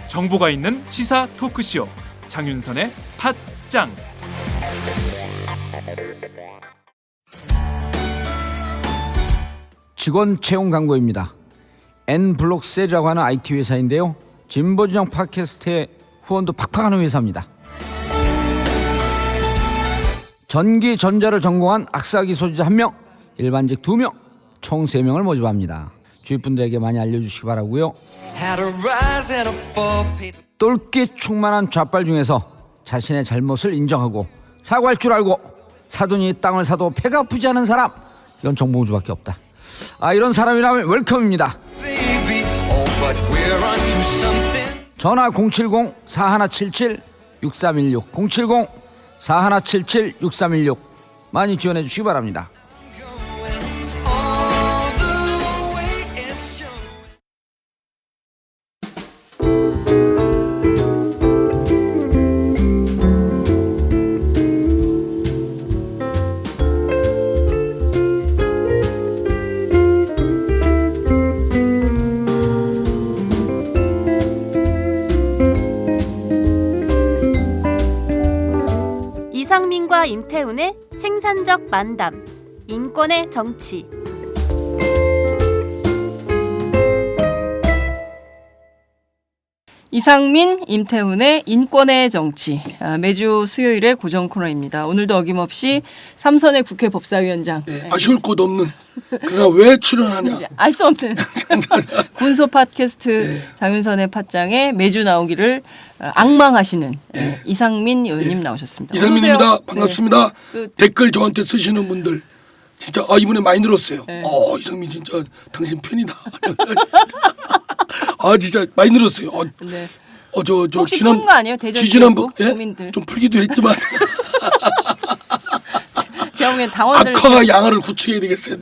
정보가 있는 시사 토크쇼 장윤선의 팟짱. 직원 채용 광고입니다. N블록셀이라고 하는 IT 회사인데요. 진보진영 팟캐스트에 후원도 팍팍하는 회사입니다. 전기 전자를 전공한 악사기 소지자 1명, 일반직 2명, 총 3명을 모집합니다. 주위 분들에게 많이 알려주시기 바라고요. 똘끼 충만한 좌빨 중에서 자신의 잘못을 인정하고 사과할 줄 알고 사돈이 땅을 사도 배가 아프지 않은 사람, 이건 정봉주밖에 없다. 이런 사람이라면 웰컴입니다. 전화 070-4177-6316 070-4177-6316 많이 지원해 주시기 바랍니다. 이상민과 임태훈의 생산적 만담, 인권의 정치. 이상민, 임태훈의 인권의 정치. 매주 수요일의 고정 코너입니다. 오늘도 어김없이 삼선의 국회 법사위원장. 네, 아쉬울 곳 없는. 그러나 왜 출연하냐. 알 수 없는 군소 팟캐스트 장윤선의 팟짱에 매주 나오기를 악망하시는 이상민 의원님 나오셨습니다. 이상민입니다. 반갑습니다. 네. 댓글 저한테 쓰시는 분들 진짜 이번에 많이 늘었어요. 네. 이상민 진짜 당신 팬이다. 진짜 많이 늘었어요. 네. 저 혹시 푼 거 아니에요? 대전 지역구 국민들. 좀 풀기도 했지만 제가 보기엔 당원들 악화가 양화를 구축해야 되겠어요.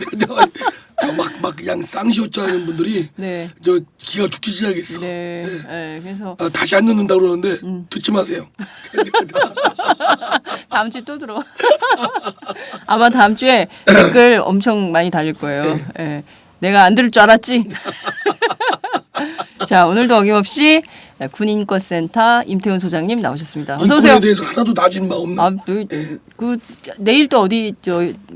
막 그냥 쌍시옷자 하는 분들이 네. 저 기가 죽기 시작했어. 네. 네. 그래서 다시 안 넣는다 그러는데 듣지 마세요. 다음 주에 또 들어. 아마 다음 주에 댓글 엄청 많이 달릴 거예요. 네. 내가 안 들을 줄 알았지. 자, 오늘도 어김없이 군인권센터 임태훈 소장님 나오셨습니다. 어서 오세요. 인권에 대해서 하나도 낮은 바 없는. 내일 또 어디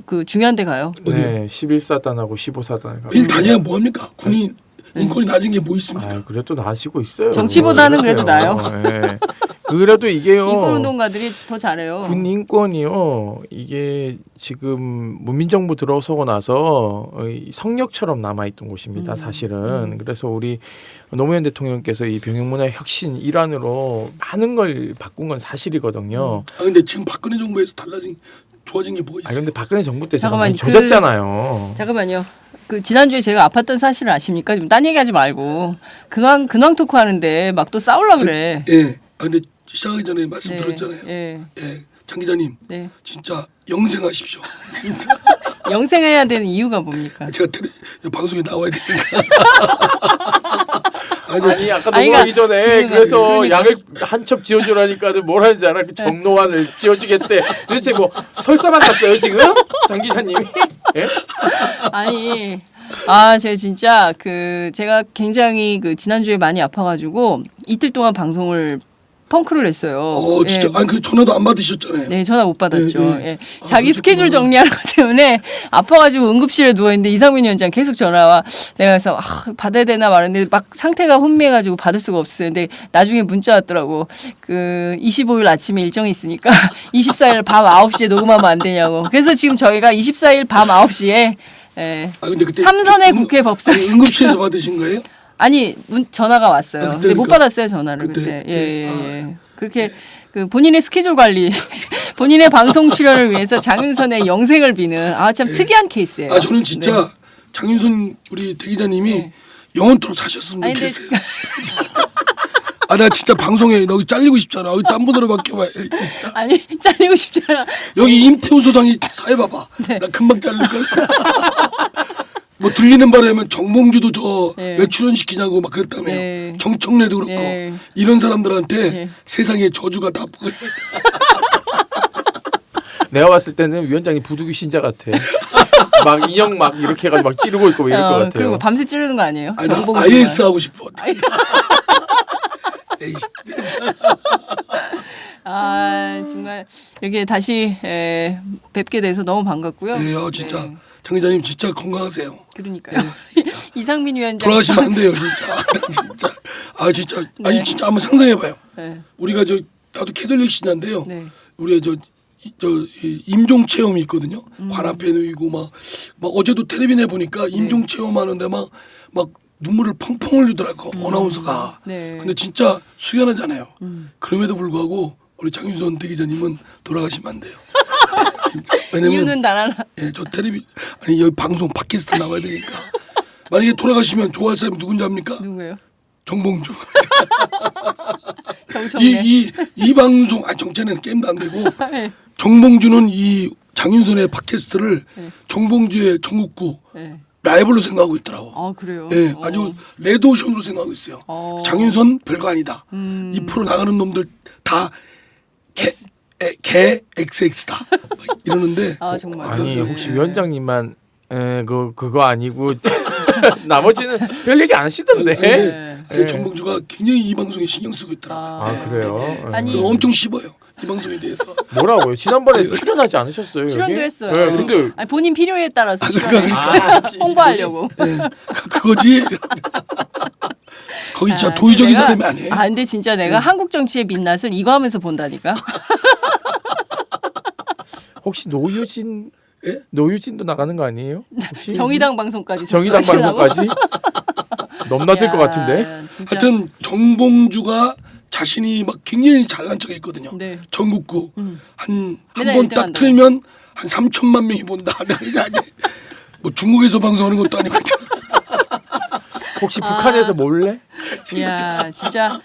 그 중요한 데 가요? 네, 11사단하고 15사단 가요. 매일 다녀야 뭐 합니까? 군인 인권이 낮은 게 뭐 있습니까? 그래도 나아지고 있어요. 정치보다는 그래도 나아요. 네. 그래도 이게요. 인권운동가들이 더 잘해요. 군 인권이요. 이게 지금 문민정부 들어서고 나서 성역처럼 남아있던 곳입니다. 사실은. 그래서 우리 노무현 대통령께서 이 병역문화 혁신 일환으로 많은 걸 바꾼 건 사실이거든요. 근데 지금 박근혜 정부에서 좋아진 게 뭐 있어요? 근데 박근혜 정부 때 잠깐만, 조졌잖아요. 잠깐만요. 지난주에 제가 아팠던 사실을 아십니까? 지금 딴 얘기하지 말고 근황 토크 하는데 막 또 싸우려고 그래. 근데 시작하기 전에 말씀드렸잖아요. 장 기자님, 진짜 영생하십시오. 진짜. 영생해야 되는 이유가 뭡니까? 제가 방송에 나와야 되니까. 아니 아까 넘어가기 전에 그래서 약을 한 첩 지어주라니까는 뭘 하는지 알아? 그 정로환을 지어주겠대. 도대체 뭐 설사만 났어요 지금? 장 기자님이? 예? 아니 제가 진짜 제가 굉장히 지난주에 많이 아파가지고 이틀 동안 방송을 펑크를 냈어요. 진짜. 그 전화도 안 받으셨잖아요. 네, 전화 못 받았죠. 자기 스케줄 정리하는 것 때문에 아파가지고 응급실에 누워있는데 이상민 위원장 계속 전화와. 내가 그래서 받아야 되나 말았는데 막 상태가 혼미해가지고 받을 수가 없어요. 근데 나중에 문자 왔더라고. 25일 아침에 일정이 있으니까 24일 밤 9시에 녹음하면 안 되냐고. 그래서 지금 저희가 24일 밤 9시에 근데 그때 삼선의 국회 법사위 응급실에서 받으신 거예요? 아니 전화가 왔어요. 근데 못 받았어요 전화를 그때. 그렇게 본인의 스케줄 관리, 본인의 방송 출연을 위해서 장윤선의 영생을 비는 참 특이한 케이스예요. 저는 진짜 장윤선 우리 대기자님이 영원토록 사셨으면 좋겠어요. 나 진짜 방송에 너 잘리고 싶잖아. 딴 분으로 바뀌어봐. 진짜. 아니 잘리고 싶잖아. 여기 임태훈 소장이 사회봐봐. 나 금방 잘릴 걸. 뭐 들리는 바로 하면 정봉주도 저 네. 왜 출연시키냐고 막 그랬다며요. 네. 정청래도 그렇고 네. 이런 사람들한테 네. 세상에 저주가 다 뿌가 내가 봤을 때는 위원장이 부두기 신자 같아. 막 인형 막 이렇게 해가지고 막 찌르고 있고 막 이럴 것 같아요. 그리고 밤새 찌르는 거 아니에요? 아니, 나 정봉주가. IS 하고 싶어. 에이, 정말 이렇게 다시 뵙게 돼서 너무 반갑고요. 네, 진짜 네. 정 기자님 진짜 건강하세요. 그러니까요. 이상민 위원장. 돌아가시면 안 돼요, 진짜. 진짜. 네. 아니 진짜 한번 상상해봐요. 네. 우리가 나도 캐톨릭 신자인데요. 네. 우리가 이 임종 체험이 있거든요. 관 앞에 놓이고 막 어제도 텔레비전에 보니까 임종 체험하는데 막 눈물을 펑펑 흘리더라고 어나운서가. 네. 근데 진짜 숙연하잖아요. 그럼에도 불구하고 우리 장윤선 대기자님은 돌아가시면 안 돼요. 진짜. 왜냐면 이유는 단 하나. 저 아니 여기 방송 팟캐스트 나와야 되니까 만약에 돌아가시면 좋아할 사람이 누군지 압니까? 누구예요? 정봉주. 정청래. 이 방송 정체는 게임도 안 되고 네. 정봉주는 이 장윤선의 팟캐스트를 네. 정봉주의 전국구 네. 라이벌로 생각하고 있더라고. 아 그래요? 예, 아주 레드오션으로 생각하고 있어요. 장윤선 별거 아니다. 이 프로 나가는 놈들 다 개 XX다 이러는데. 정말. 아니 혹시 위원장님만 그거 아니고 나머지는 별 얘기 안 하시던데. 아니, 정봉주가 굉장히 이 방송에 신경 쓰고 있더라고요. 아 그래요? 아니 그리고 엄청 씹어요. 이 방송에 대해서. 뭐라고요? 지난번에 출연하지 않으셨어요? 출연도 여기? 했어요. 네, 근데 아니, 본인 필요에 따라서 그러니까. 홍보하려고. 그거지. 거기 진짜 도의적인 사람이 아니에요. 근데 진짜 내가 한국 정치의 민낯을 이거 하면서 본다니까. 혹시 노유진 예? 노유진도 나가는 거 아니에요? 혹시? 정의당 방송까지. 정의당 접수하시려고? 방송까지 넘나들 야, 것 같은데. 진짜. 하여튼 정봉주가 자신이 막 굉장히 잘난 척했거든요. 네. 전국구 한 맨날 번 딱 1등 틀면 한 3천만 명이 본다. 뭐 중국에서 방송하는 것도 아니고. 혹시 북한에서 몰래? 이야 진짜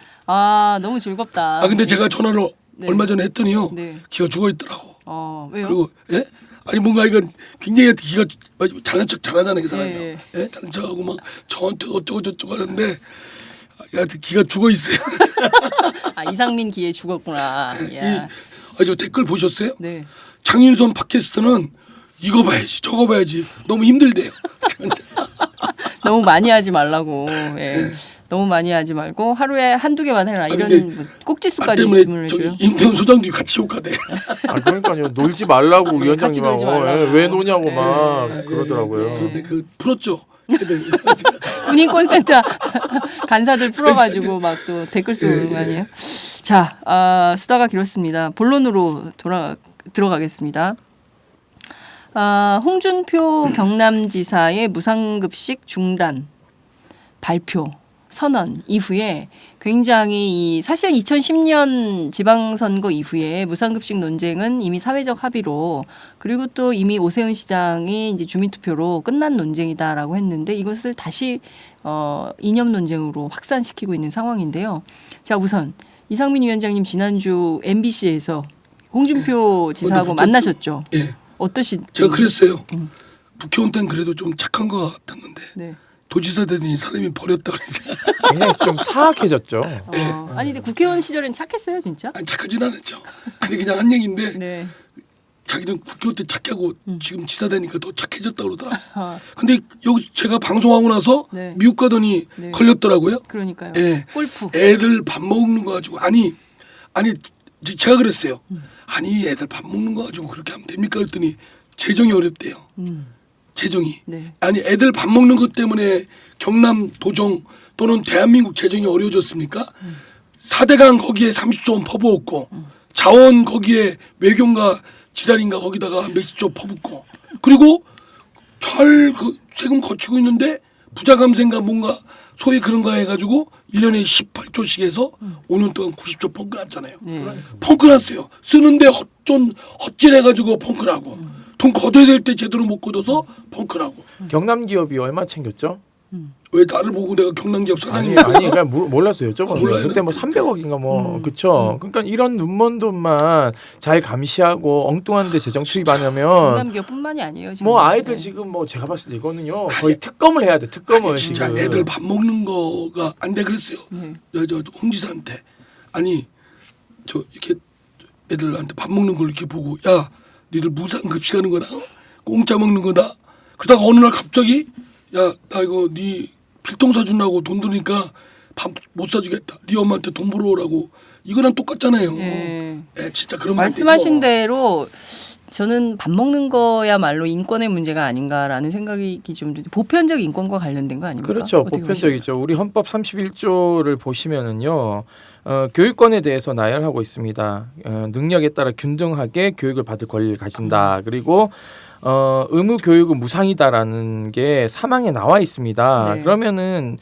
너무 즐겁다. 근데 제가 전화를 네. 얼마 전에 했더니요. 네. 기가 죽어 있더라고. 왜요? 그리고 아니 뭔가 이건 굉장히 기가 잘난 척 잘하잖아요, 그 사람이요. 예. 잘난 척하고 막 저한테 어쩌고 저쩌고 하는데 하여튼 기가 죽어 있어요. 이상민 기에 죽었구나. 이야. 저 댓글 보셨어요? 네. 장윤선 팟캐스트는 이거 봐야지 저거 봐야지 너무 힘들대요. 너무 많이 하지 말라고. 예. 너무 많이 하지 말고 하루에 한두 개만 해라. 이런 근데 뭐 꼭지수까지 때문에 주문을 저기 해줘요. 임태훈 소장도 같이 욕하대. 그러니까요. 놀지 말라고 같이 위원장님하고 놀지 말라고. 왜 노냐고 막 예, 그러더라고요. 그런데 풀었죠. 애들. 군인권센터 간사들 풀어가지고 막 또 댓글 쓰는 거 아니에요? 자, 수다가 길었습니다. 본론으로 들어가겠습니다. 홍준표 경남지사의 무상급식 중단 발표 선언 이후에 굉장히 사실 2010년 지방선거 이후에 무상급식 논쟁은 이미 사회적 합의로 그리고 또 이미 오세훈 시장이 이제 주민투표로 끝난 논쟁이다라고 했는데 이것을 다시 이념 논쟁으로 확산시키고 있는 상황인데요. 자 우선 이상민 위원장님 지난주 MBC에서 홍준표 지사하고 만나셨죠? 예. 어떠신? 제가 그랬어요. 국회의원 때는 그래도 좀 착한 것 같았는데 네. 도지사 되더니 사람이 버렸다 그러지. 굉장히 좀 사악해졌죠. 아니 근데 국회의원 시절엔 착했어요 진짜? 아니 착하진 않았죠. 근데 그냥 한 얘기인데 네. 자기는 국회의원 때 착하고 지금 지사 되니까 더 착해졌다 그러더라. 아, 근데 여기 제가 방송하고 나서 네. 미국 가더니 네. 걸렸더라고요. 그러니까요. 예. 골프. 애들 밥 먹는 거 가지고 아니 제가 그랬어요. 아니 애들 밥 먹는 거 가지고 그렇게 하면 됩니까 그랬더니 재정이 어렵대요. 재정이. 네. 아니 애들 밥 먹는 것 때문에 경남 도정 또는 대한민국 재정이 어려워졌습니까? 4대강 거기에 30조 원 퍼부었고 자원 거기에 외교인가 지랄인가 거기다가 몇십 조 퍼붓고 그리고 잘 그 세금 거치고 있는데 부자 감세인가 뭔가 소위 그런 거 해가지고 1년에 18조씩 해서 5년 동안 90조 펑크났잖아요. 네. 펑크났어요. 쓰는데 헛질해가지고 펑크나고 돈 걷어야 될 때 제대로 못 걷어서 펑크나고 경남 기업이 얼마 챙겼죠? 왜 나를 보고 내가 경남기업 아니 사장입니까? 그러니까 몰랐어요. 저번에 몰라요? 그때 뭐 300억인가 뭐 그쵸. 그러니까 이런 눈먼 돈만 잘 감시하고 엉뚱한데 재정 투입하냐면 경남기업뿐만이 아니에요. 지금. 뭐 아이들 네. 지금 뭐 제가 봤을 때 이거는요 거의 특검을 해야 돼. 특검을 아니, 진짜 지금. 애들 밥 먹는 거가 안 돼 그랬어요. 네. 저 홍지사한테 아니 저 이렇게 애들한테 밥 먹는 걸 이렇게 보고 야 니들 무상급식하는 거다 공짜 먹는 거다. 그러다가 어느 날 갑자기 야 나 이거 네 필통 사준다고 돈 드니까 밥 못 사주겠다. 네 엄마한테 돈 벌어오라고 이거랑 똑같잖아요. 네. 진짜 그런 말씀하신 대로 저는 밥 먹는 거야말로 인권의 문제가 아닌가라는 생각이 좀 보편적 인권과 관련된 거 아닙니까? 그렇죠. 어떻게 보편적이죠. 우리 헌법 31조를 보시면은요. 교육권에 대해서 나열하고 있습니다. 능력에 따라 균등하게 교육을 받을 권리를 가진다. 그리고 의무 교육은 무상이다라는 게 사망에 나와 있습니다. 네. 그러면은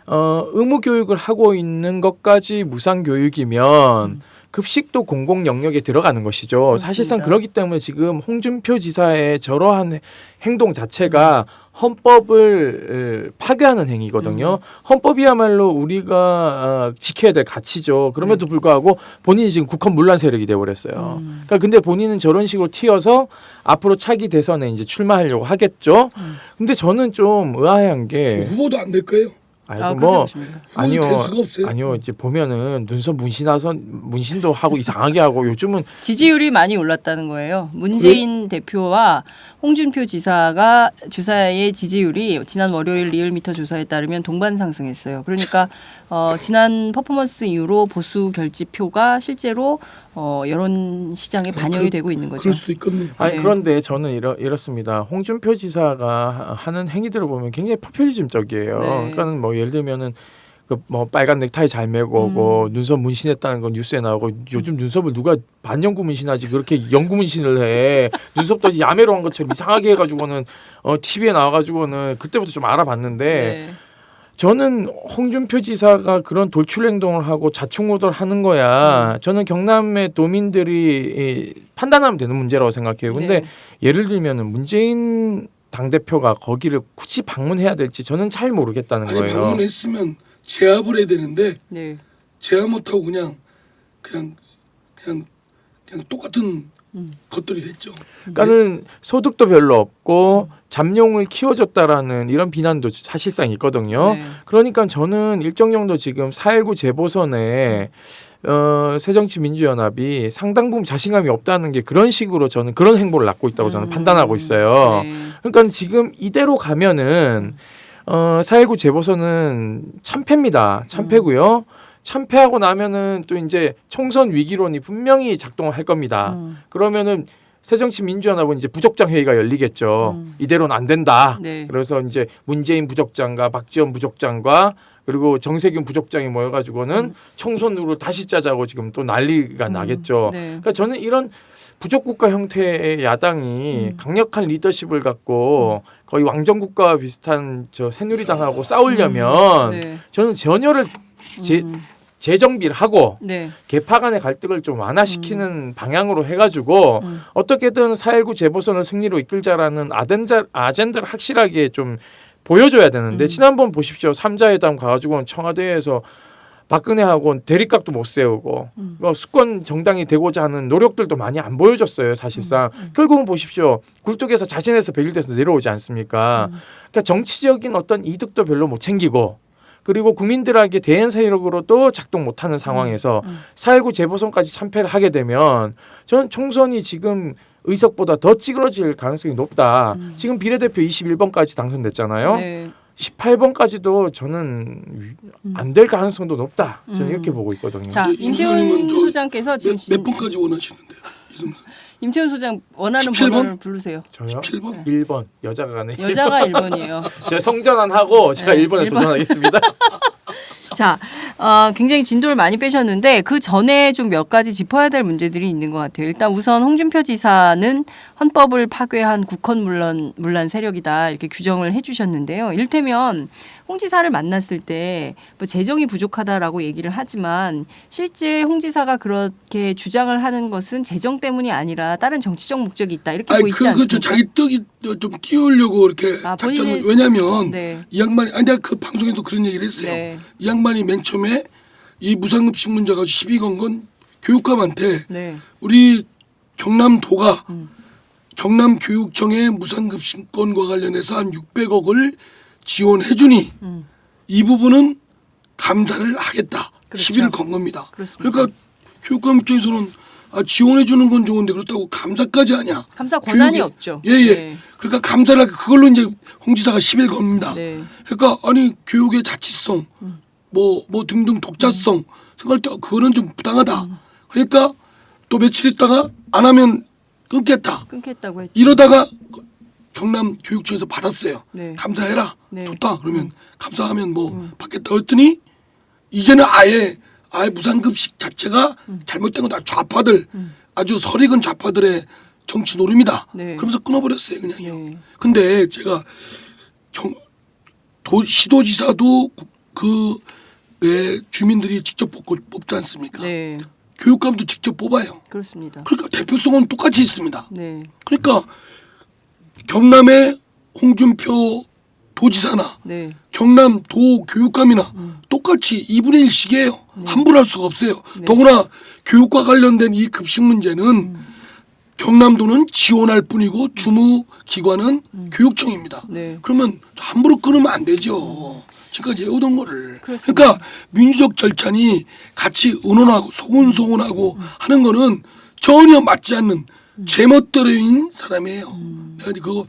의무 교육을 하고 있는 것까지 무상 교육이면 급식도 공공 영역에 들어가는 것이죠. 그렇습니다. 사실상 그렇기 때문에 지금 홍준표 지사의 저러한 행동 자체가 헌법을 파괴하는 행위거든요. 헌법이야말로 우리가 지켜야 될 가치죠. 그럼에도 불구하고 본인이 지금 국헌 문란 세력이 되어버렸어요. 그러니까 근데 본인은 저런 식으로 튀어서 앞으로 차기 대선에 이제 출마하려고 하겠죠. 근데 저는 좀 의아한 게 후보도 안 될 거예요. 아이고 그렇게 뭐 보십니까? 아니요 될 수가 없어요. 아니요 이제 보면은 눈썹 문신도 하고 이상하게 하고 요즘은 지지율이 많이 올랐다는 거예요. 문재인 대표와 홍준표 지사가 주사의 지지율이 지난 월요일 리얼미터 조사에 따르면 동반 상승했어요. 그러니까 지난 퍼포먼스 이후로 보수 결집표가 실제로 여론 시장에 반영이 되고 있는 거죠. 그럴 수도 있겠네요. 아니 네. 그런데 저는 이렇습니다. 홍준표 지사가 하는 행위들을 보면 굉장히 포퓰리즘적이에요. 네. 그러니까는 뭐 예를 들면은 그 뭐 빨간 넥타이 잘 메고 오고 눈썹 문신했다는 건 뉴스에 나오고 요즘 눈썹을 누가 반영구 문신하지 그렇게 영구 문신을 해 눈썹도 야매로 한 것처럼 이상하게 해가지고는 TV에 나와가지고는 그때부터 좀 알아봤는데 네. 저는 홍준표 지사가 그런 돌출 행동을 하고 자충우돌 하는 거야. 저는 경남의 도민들이 판단하면 되는 문제라고 생각해요. 근데 네. 예를 들면은 문재인 당대표가 거기를 굳이 방문해야 될지 저는 잘 모르겠다는 아니 거예요. 방문했으면 제압을 해야 되는데 네. 제압 못하고 그냥 똑같은 것들이 됐죠. 그러니까는 소득도 별로 없고 잠룡을 키워줬다라는 이런 비난도 사실상 있거든요. 네. 그러니까 저는 일정 정도 지금 4.19 재보선에 새정치민주연합이 상당 부분 자신감이 없다는 게 그런 식으로 저는 그런 행보를 낳고 있다고 저는 판단하고 있어요. 네. 그러니까 지금 이대로 가면은 4.19 재보선은 참패입니다. 참패고요. 참패하고 나면은 또 이제 총선 위기론이 분명히 작동을 할 겁니다. 그러면은 새정치민주연합은 이제 부족장 회의가 열리겠죠. 이대로는 안 된다. 네. 그래서 이제 문재인 부족장과 박지원 부족장과 그리고 정세균 부족장이 모여가지고는 총선으로 다시 짜자고 지금 또 난리가 나겠죠. 네. 그러니까 저는 이런 부족국가 형태의 야당이 강력한 리더십을 갖고 거의 왕정국가와 비슷한 저 새누리당하고 싸우려면 네. 저는 전열을 재정비를 하고 네. 개파 간의 갈등을 좀 완화시키는 방향으로 해가지고 어떻게든 4.19 재보선을 승리로 이끌자라는 아젠다를 확실하게 좀 보여줘야 되는데 지난번 보십시오. 3자회담 가가지고는 청와대에서 박근혜하고 대립각도 못 세우고 수권 정당이 되고자 하는 노력들도 많이 안 보여줬어요. 사실상 결국은 보십시오. 굴뚝에서 자신에서 배일돼서 내려오지 않습니까? 그러니까 정치적인 어떤 이득도 별로 못 챙기고 그리고 국민들에게 대연 세력으로도 작동 못하는 상황에서 4.19 재보선까지 참패를 하게 되면 저는 총선이 지금 의석보다 더 찌그러질 가능성이 높다. 지금 비례대표 21번까지 당선됐잖아요. 네. 18번까지도 저는 안 될 가능성도 높다. 저는 이렇게 보고 있거든요. 자, 이제 임태훈 이사님은 저 소장께서 지금 몇 번까지 원하시는데요? 임태훈 소장 원하는 17번? 번호를 부르세요. 저요? 17번? 1번 여자가 가네. 여자가 1번이에요. 제가 성전환하고 제가 네, 1번에 1번. 도전하겠습니다. 자, 굉장히 진도를 많이 빼셨는데 그 전에 좀 몇 가지 짚어야 될 문제들이 있는 것 같아요. 일단 우선 홍준표 지사는 헌법을 파괴한 국헌 문란 세력이다 이렇게 규정을 해주셨는데요. 이를테면 홍 지사를 만났을 때 뭐 재정이 부족하다라고 얘기를 하지만 실제 홍 지사가 그렇게 주장을 하는 것은 재정 때문이 아니라 다른 정치적 목적이 있다 이렇게 보이지 않습니까? 자기 떡이 좀 띄우려고 이렇게 본인이 왜냐하면 네. 이 양반이 내가 그 방송에도 그런 얘기를 했어요. 네. 이 양반이 맨 처음에 이 무상급식 문제 가지고 시비 건 건 교육감한테 네. 우리 경남도가 경남교육청의 무상급식권과 관련해서 한 600억을 지원해주니 이 부분은 감사를 하겠다. 그렇죠. 시비를 건 겁니다. 그렇습니다. 그러니까 교육감 입장에서는 지원해주는 건 좋은데 그렇다고 감사까지 하냐. 감사 권한이 교육에. 없죠. 예. 네. 그러니까 감사를 그걸로 이제 홍 지사가 시비를 겁니다. 네. 그러니까 아니 교육의 자치성 뭐 등등 독자성 생각할 때 그거는 좀 부당하다. 그러니까 또 며칠 있다가 안 하면 끊겠다고 했죠. 이러다가 경남 교육청에서 받았어요. 네. 감사해라. 네. 좋다. 그러면 감사하면 뭐 받겠다. 그랬더니 이제는 아예 무상급식 자체가 잘못된 거다. 좌파들 아주 설익은 좌파들의 정치 노름이다. 네. 그러면서 끊어버렸어요. 그냥요. 네. 근데 제가 시도지사도 그 주민들이 직접 뽑지 않습니까? 네. 교육감도 직접 뽑아요. 그렇습니다. 그러니까 대표성은 똑같이 있습니다. 네. 그러니까 경남의 홍준표 도지사나 네. 경남 도 교육감이나 똑같이 2분의 1씩이에요. 함부로 할 수가 없어요. 더구나 교육과 관련된 이 급식 문제는 경남도는 지원할 뿐이고 주무기관은 교육청입니다. 네. 그러면 함부로 끊으면 안 되죠. 지금까지 해오던 거를. 그렇습니다. 그러니까 민주적 절차니 같이 의논하고 소곤소곤하고 하는 거는 전혀 맞지 않는 제멋대로인 사람이에요. 내가 그거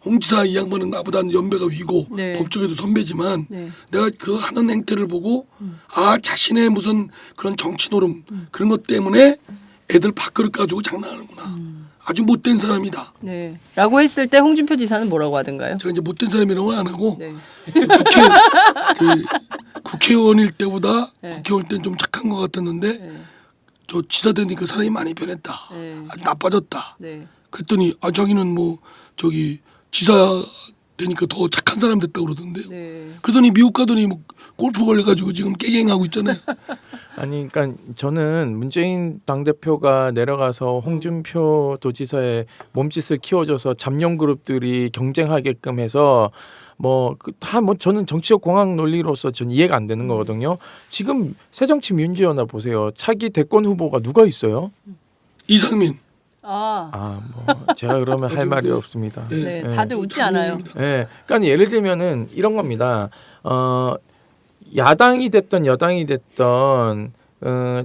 홍 지사 이 양반은 나보다는 연배가 위고 네. 법조계도 선배지만 네. 내가 그 하는 행태를 보고 자신의 무슨 그런 정치 노름 그런 것 때문에 애들 밥그릇 가지고 장난하는구나. 아주 못된 사람이다. 네. 라고 했을 때 홍준표 지사는 뭐라고 하던가요? 제가 이제 못된 사람이라고 안 하고 네. 국회의원일 때보다 네. 국회의원 때는 좀 착한 것 같았는데 네. 저 지사 되니까 사람이 많이 변했다. 네. 아주 나빠졌다. 네. 그랬더니 자기는 뭐 지사 되니까 더 착한 사람 됐다 고 그러던데요. 네. 그러더니 미국 가더니 뭐 골프 걸려가지고 지금 깨갱하고 있잖아요. 아니, 그러니까 저는 문재인 당대표가 내려가서 홍준표 도지사의 몸짓을 키워줘서 잡념 그룹들이 경쟁하게끔 해서 저는 정치적 공학 논리로서 전 이해가 안 되는 거거든요. 지금 새정치민주연합 보세요. 차기 대권 후보가 누가 있어요? 이상민. 제가 그러면 할 말이 없습니다. 네. 네. 다들 웃지 않아요. 네, 그러니까 예를 들면은 이런 겁니다. 야당이 됐던 여당이 됐던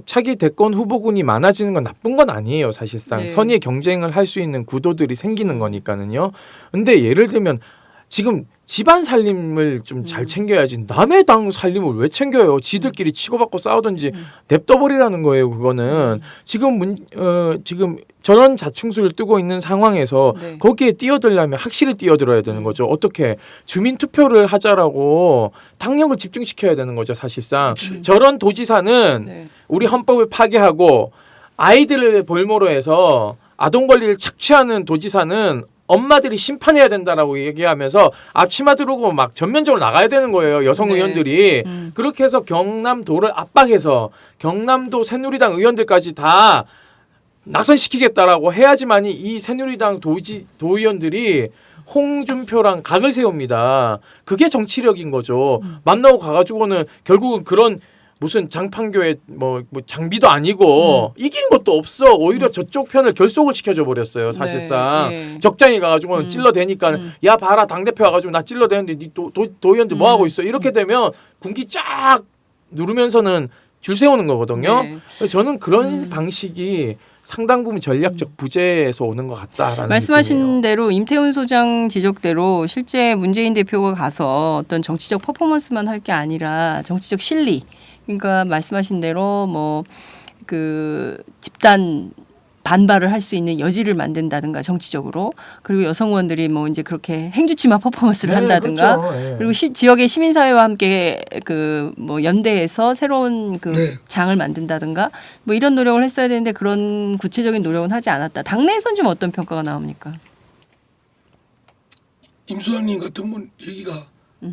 차기 대권 후보군이 많아지는 건 나쁜 건 아니에요. 사실상 네. 선의의 경쟁을 할 수 있는 구도들이 생기는 거니까는요. 근데 예를 들면 지금 집안 살림을 좀 잘 챙겨야지 남의 당 살림을 왜 챙겨요? 지들끼리 치고받고 싸우든지 냅둬버리라는 거예요. 그거는 지금 저런 자충수를 뜨고 있는 상황에서 네. 거기에 뛰어들려면 확실히 뛰어들어야 되는 거죠. 어떻게 주민 투표를 하자라고 당력을 집중시켜야 되는 거죠. 사실상 저런 도지사는 네. 우리 헌법을 파괴하고 아이들을 볼모로 해서 아동 권리를 착취하는 도지사는 엄마들이 심판해야 된다라고 얘기하면서 앞치마 들고 막 전면적으로 나가야 되는 거예요. 여성 네. 의원들이. 그렇게 해서 경남도를 압박해서 경남도 새누리당 의원들까지 다 나선시키겠다라고 해야지만이 이 새누리당 도의원들이 홍준표랑 각을 세웁니다. 그게 정치력인 거죠. 만나고 가가지고는 결국은 그런 무슨 장판교의 뭐 장비도 아니고 이긴 것도 없어. 오히려 저쪽 편을 결속을 시켜줘 버렸어요. 사실상 네. 적장에 가가지고는 찔러대니까 야 봐라 당대표 와가지고 나 찔러대는데 니 도의원들 뭐 하고 있어. 이렇게 되면 군기 쫙 누르면서는 줄 세우는 거거든요. 네. 그래서 저는 그런 방식이 상당 부분 전략적 부재에서 오는 것 같다라는 말씀하신 느낌이에요. 대로 임태훈 소장 지적대로 실제 문재인 대표가 가서 어떤 정치적 퍼포먼스만 할 게 아니라 정치적 실리. 그러니까 말씀하신 대로 집단 반발을 할 수 있는 여지를 만든다든가 정치적으로 그리고 여성 의원들이 이제 그렇게 행주치마 퍼포먼스를 한다든가 그렇죠. 네. 그리고 지역의 시민사회와 함께 연대해서 새로운 네. 장을 만든다든가 이런 노력을 했어야 되는데 그런 구체적인 노력은 하지 않았다. 당내에선 좀 어떤 평가가 나옵니까? 임 소장님 같은 분 얘기가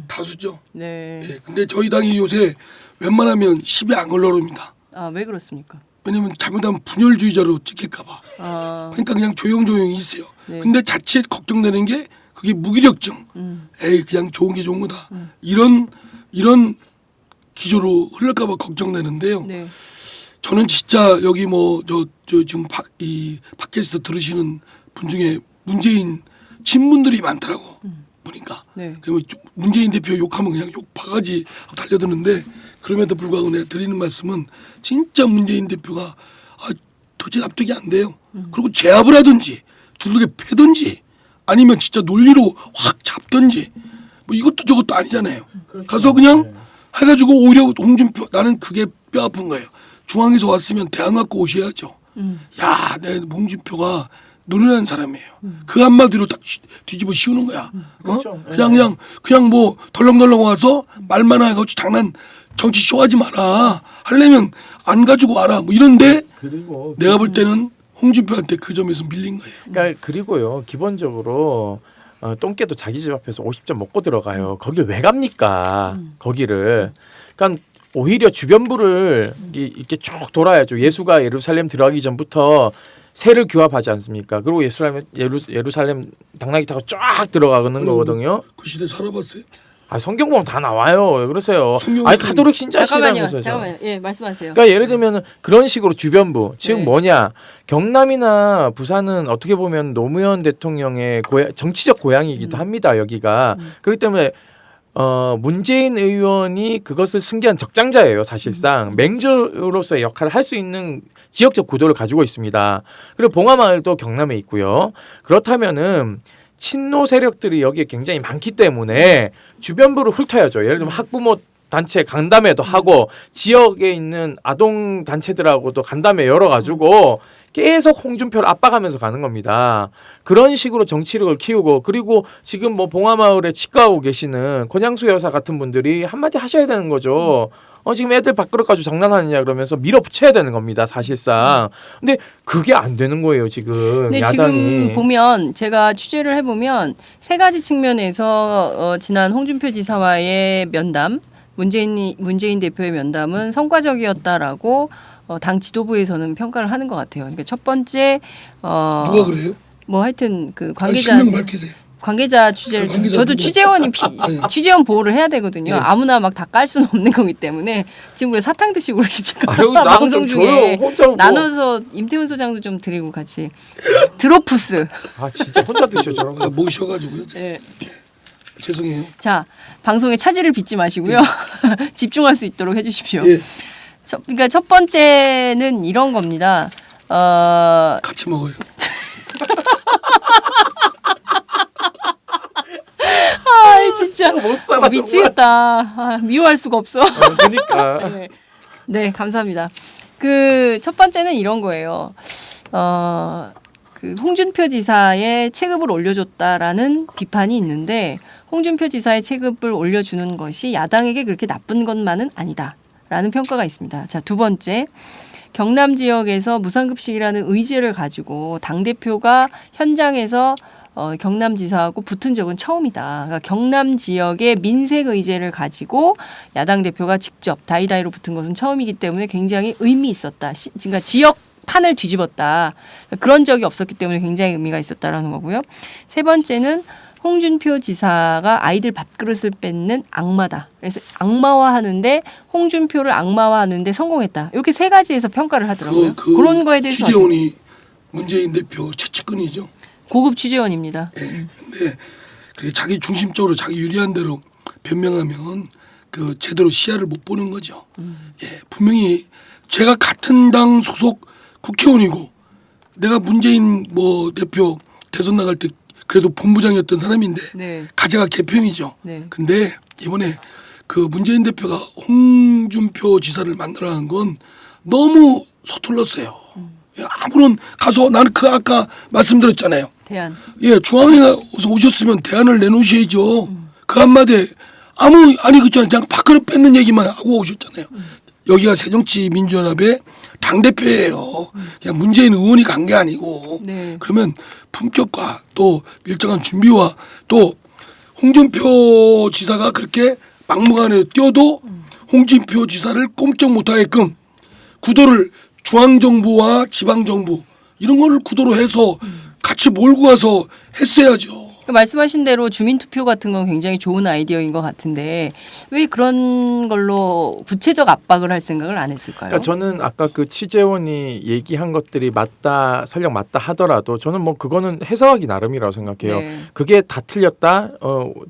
다수죠. 네. 예, 근데 저희 당이 요새 웬만하면 10에 안 올라옵니다. 아, 왜 그렇습니까? 왜냐면 잘못하면 분열주의자로 찍힐까봐. 아, 그러니까 그냥 조용조용히 있어요. 네. 근데 자칫 걱정되는 게 그게 무기력증. 에이 그냥 좋은 게 좋은 거다. 이런 기조로 흐를까봐 걱정되는데요. 네. 저는 진짜 여기 뭐 저 지금 이 팟캐스트 들으시는 분 중에 문재인 친분들이 많더라고 보니까. 네. 그러면 문재인 대표 욕하면 그냥 욕 바가지 하고 달려드는데 그럼에도 불구하고 내가 드리는 말씀은 진짜 문재인 대표가 도저히 납득이 안 돼요. 그리고 제압을 하든지 두들겨 패든지 아니면 진짜 논리로 확 잡든지 뭐 이것도 저것도 아니잖아요. 가서 그냥 해가지고 오히려 홍준표 나는 그게 뼈 아픈 거예요. 중앙에서 왔으면 대안 갖고 오셔야죠. 야, 내 홍준표가 노련한 사람이에요. 그 한마디로 딱 뒤집어 씌우는 거야. 그렇죠. 그냥 뭐 덜렁덜렁 와서 말만 하고 장난 정치 쇼하지 마라. 하려면 안 가지고 와라. 뭐 이런데 그리고 내가 볼 때는 홍준표한테 그 점에서 밀린 거예요. 그러니까 그리고요 기본적으로 똥개도 자기 집 앞에서 50점 먹고 들어가요. 거길 왜 갑니까? 거기를. 그러니까 오히려 주변부를 이렇게 쭉 돌아야죠. 예수가 예루살렘 들어가기 전부터 세를 규합하지 않습니까? 그리고 예루살렘 당나귀 타고 쫙 들어가는 거거든요. 그 시대 살아봤어요? 성경 보면 다 나와요. 왜 그러세요? 성경은 가톨릭 신자시라면서요. 잠깐만요. 예, 말씀하세요. 그러니까 예를 들면 그런 식으로 주변부 즉 네. 뭐냐 경남이나 부산은 어떻게 보면 노무현 대통령의 정치적 고향이기도 합니다. 여기가 그렇기 때문에 문재인 의원이 그것을 승계한 적장자예요. 사실상 맹주로서의 역할을 할 수 있는 지역적 구도를 가지고 있습니다. 그리고 봉화마을도 경남에 있고요. 그렇다면은 친노 세력들이 여기에 굉장히 많기 때문에 주변부를 훑어야죠. 예를 들면 학부모 단체 간담회도 하고 지역에 있는 아동 단체들하고도 간담회 열어가지고 계속 홍준표를 압박하면서 가는 겁니다. 그런 식으로 정치력을 키우고 그리고 지금 뭐 봉화마을에 치과하고 계시는 권양수 여사 같은 분들이 한마디 하셔야 되는 거죠. 지금 애들 밥그릇 가지고 장난하느냐 그러면서 밀어붙여야 되는 겁니다. 사실상. 근데 그게 안 되는 거예요. 지금 근데 야당이. 지금 보면 제가 취재를 해보면 세 가지 측면에서 지난 홍준표 지사와의 면담, 문재인 대표의 면담은 성과적이었다라고 당 지도부에서는 평가를 하는 것 같아요. 그러니까 첫 번째 누가 그래요? 뭐 하여튼 그 실명 밝히세요. 관계자 취재를 관계자 저도 누구? 취재원이 취재원 보호를 해야 되거든요. 네. 아무나 막 다 깔 수는 없는 거기 때문에 지금 왜 사탕 드시고 그러십니까? 아유, 나도 방송 좀 중에 줘요. 혼자 뭐. 나눠서 임태훈 소장도 좀 드리고 같이 드로푸스. 진짜 혼자 드셔 저런 거. 모셔가지고요. 네. 죄송해요. 자, 방송에 차질을 빚지 마시고요. 집중할 수 있도록 해주십시오. 예, 그러니까 첫 번째는 이런 겁니다. 같이 먹어요. 진짜 못 살아, 미치겠다. 미워할 수가 없어. 그러니까. 네, 감사합니다. 그 첫 번째는 이런 거예요. 그 홍준표 지사의 체급을 올려줬다라는 비판이 있는데 홍준표 지사의 체급을 올려주는 것이 야당에게 그렇게 나쁜 것만은 아니다라는 평가가 있습니다. 자, 두 번째. 경남 지역에서 무상급식이라는 의제를 가지고 당대표가 현장에서 경남지사하고 붙은 적은 처음이다. 그러니까 경남 지역의 민생 의제를 가지고 야당 대표가 직접 다이다이로 붙은 것은 처음이기 때문에 굉장히 의미 있었다. 그러니까 지역 판을 뒤집었다. 그런 적이 없었기 때문에 굉장히 의미가 있었다라는 거고요. 세 번째는 홍준표 지사가 아이들 밥그릇을 뺏는 악마다. 그래서 악마화하는데 홍준표를 악마화하는데 성공했다. 이렇게 세 가지에서 평가를 하더라고요. 그런 거에 대해서 취재원이 문재인 대표 최측근이죠. 고급 취재원입니다. 네. 근데 그게 자기 중심적으로 자기 유리한 대로 변명하면 그 제대로 시야를 못 보는 거죠. 예, 분명히 제가 같은 당 소속 국회의원이고 내가 문재인 뭐 대표 대선 나갈 때 그래도 본부장이었던 사람인데 네. 가제가 개편이죠. 네. 근데 이번에 그 문재인 대표가 홍준표 지사를 만나러 간 건 너무 서툴렀어요. 아무런 가서 나는 그 아까 말씀드렸잖아요. 대안. 예, 중앙에 오셨으면 대안을 내놓으셔야죠. 그 한마디에 아니 그냥 밥그릇 뺏는 얘기만 하고 오셨잖아요. 여기가 새정치민주연합의 당대표예요. 그냥 문재인 의원이 간 게 아니고 네. 그러면 품격과 또 일정한 준비와 또 홍준표 지사가 그렇게 막무가내로 뛰어도 홍준표 지사를 꼼짝 못하게끔 구도를 중앙정부와 지방정부 이런 거를 구도로 해서 같이 몰고 가서 했어야죠. 말씀하신 대로 주민투표 같은 건 굉장히 좋은 아이디어인 것 같은데 왜 그런 걸로 구체적 압박을 할 생각을 안 했을까요? 그러니까 저는 아까 그 취재원이 얘기한 것들이 맞다 설령 맞다 하더라도 저는 뭐 그거는 해석하기 나름이라고 생각해요. 네. 그게 다 틀렸다.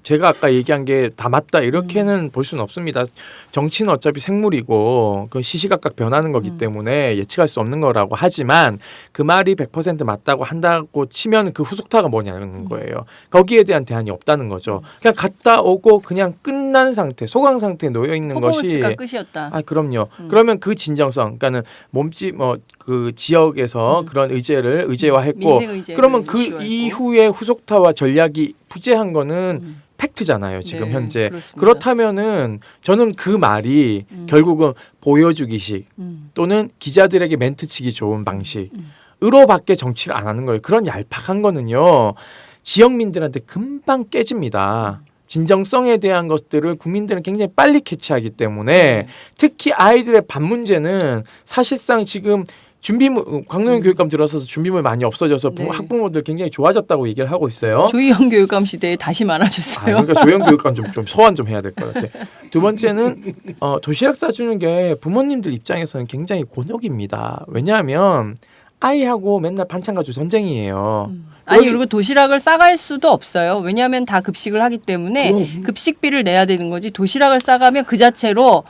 제가 아까 얘기한 게 다 맞다 이렇게는 볼 수는 없습니다. 정치는 어차피 생물이고 그 시시각각 변하는 거기 때문에 예측할 수 없는 거라고 하지만 그 말이 100% 맞다고 한다고 치면 그 후속타가 뭐냐는 거예요. 거기에 대한 대안이 없다는 거죠. 그냥 갔다 오고 그냥 끝난 상태, 소강 상태에 놓여 있는 것이 퍼포먼스가 끝이었다. 아 그럼요. 그러면 그 진정성, 그러니까는 몸집 그 지역에서 그런 의제화했고, 민생 의제를 그러면 그 이슈화했고. 이후에 후속타와 전략이 부재한 거는 팩트잖아요. 지금 네, 현재. 그렇습니다. 그렇다면은 저는 그 말이 결국은 보여주기식 또는 기자들에게 멘트치기 좋은 방식으로밖에 정치를 안 하는 거예요. 그런 얄팍한 거는요. 지역민들한테 금방 깨집니다. 진정성에 대한 것들을 국민들은 굉장히 빨리 캐치하기 때문에 특히 아이들의 밥 문제는 사실상 지금 준비물 광노현 교육감 들어서서 준비물 많이 없어져서 네. 학부모들 굉장히 좋아졌다고 얘기를 하고 있어요. 조희영 교육감 시대에 다시 아, 많아졌어요. 그러니까 조영 교육감 좀 소환 좀 해야 될 것 같아. 두 번째는 도시락 싸주는 게 부모님들 입장에서는 굉장히 곤욕입니다. 왜냐하면 아이하고 맨날 반찬 가지고 전쟁이에요. 아니 그리고 도시락을 싸갈 수도 없어요. 왜냐하면 다 급식을 하기 때문에 급식비를 내야 되는 거지. 도시락을 싸가면 그 자체로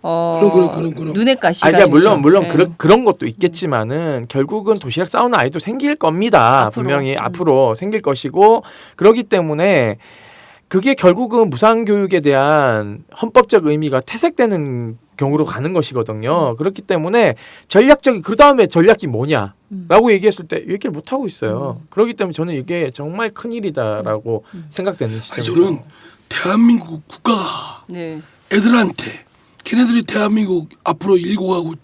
그럼. 눈에 가시가 아니, 그러니까 되죠. 물론 네. 그런 것도 있겠지만은 결국은 도시락 싸우는 아이도 생길 겁니다. 앞으로. 분명히 앞으로 생길 것이고 그렇기 때문에 그게 결국은 무상교육에 대한 헌법적 의미가 퇴색되는 경우로 가는 것이거든요. 그렇기 때문에 전략적인 그 다음에 전략이 뭐냐라고 얘기했을 때 얘기를 못 하고 있어요. 그렇기 때문에 저는 이게 정말 큰 일이다라고 생각되는 아니, 시점이죠. 저는 대한민국 국가가 네. 애들한테 걔네들이 대한민국 앞으로 일고 가고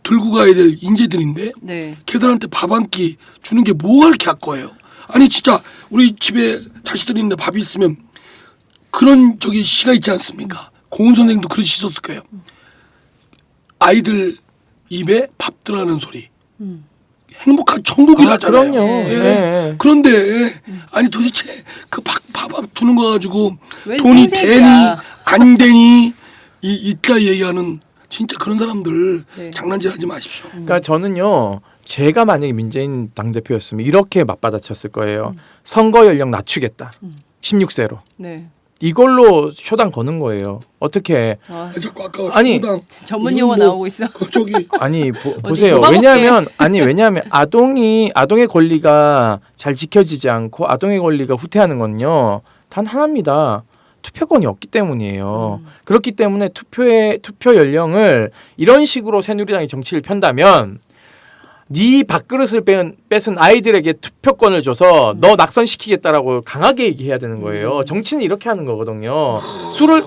들고 가야 될 인재들인데 네. 걔들한테 밥 한 끼 주는 게 뭐가 그렇게 아까워요? 아니 진짜 우리 집에 자식들이 있는데 밥이 있으면 그런 시가 있지 않습니까? 고은 선생님도 그러셨을 거예요. 아이들 입에 밥 들어가는 소리. 행복한 천국이라잖아요. 그럼요. 예. 네. 그런데 아니 도대체 그 밥 두는 거 가지고 왜 돈이 생색이야. 되니 안 되니 이따 얘기하는 진짜 그런 사람들 네. 장난질하지 마십시오. 그러니까 저는요. 제가 만약에 민재인 당대표였으면 이렇게 맞받아쳤을 거예요. 선거 연령 낮추겠다. 16세로. 네. 이걸로 쇼당 거는 거예요. 어떻게 아, 자꾸 아까 아니, 신당 전문 용어 이건 뭐 나오고 있어. 저기 아니 보세요. 조합업계. 왜냐하면 아동의 권리가 잘 지켜지지 않고 아동의 권리가 후퇴하는 건요. 단 하나입니다. 투표권이 없기 때문이에요. 그렇기 때문에 투표 연령을 이런 식으로 새누리당이 정치를 편다면 네 밥그릇을 뺏은 아이들에게 투표권을 줘서 너 낙선시키겠다라고 강하게 얘기해야 되는 거예요. 정치는 이렇게 하는 거거든요. 술을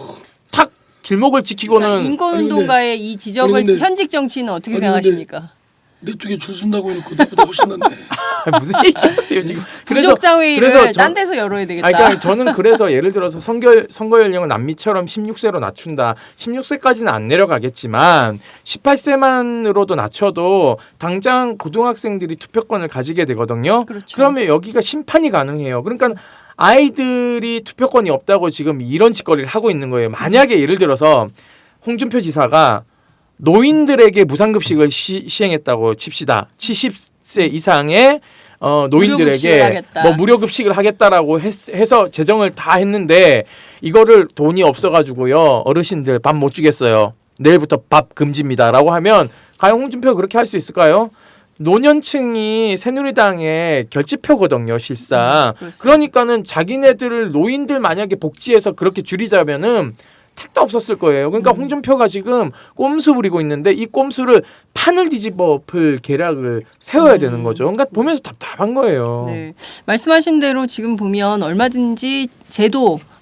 탁 길목을 지키고는 인권운동가의 이 지적을 아니, 근데- 현직 정치인은 어떻게 아니, 생각하십니까? 내 쪽에 줄 쓴다고 해놓고 내보다 훨씬 낫네. 무슨 얘기하세요 지금? 부족장 회의를 그래서 딴 데서 열어야 되겠다. 그러니까 저는 그래서 예를 들어서 선거 연령을 남미처럼 16세로 낮춘다. 16세까지는 안 내려가겠지만 18세만으로도 낮춰도 당장 고등학생들이 투표권을 가지게 되거든요. 그렇죠. 그러면 여기가 심판이 가능해요. 그러니까 아이들이 투표권이 없다고 지금 이런 짓거리를 하고 있는 거예요. 만약에 예를 들어서 홍준표 지사가 노인들에게 무상급식을 시행했다고 칩시다. 70세 이상의 무료급식을 노인들에게 하겠다. 뭐 무료급식을 하겠다라고 해서 재정을 다 했는데 이거를 돈이 없어가지고요 어르신들 밥 못 주겠어요. 내일부터 밥 금지입니다라고 하면 과연 홍준표가 그렇게 할 수 있을까요? 노년층이 새누리당의 결집표거든요, 실상. 그렇습니다. 그러니까는 자기네들을 노인들 만약에 복지해서 그렇게 줄이자면은 택도 없었을 거예요. 그러니까 홍준표가 지금 꼼수 부리고 있는데 이 꼼수를 판을 뒤집어 엎을 계략을 세워야 되는 거죠. 그러니까 보면서 답답한 거예요. 네. 말씀하신 대로 지금 보면 얼마든지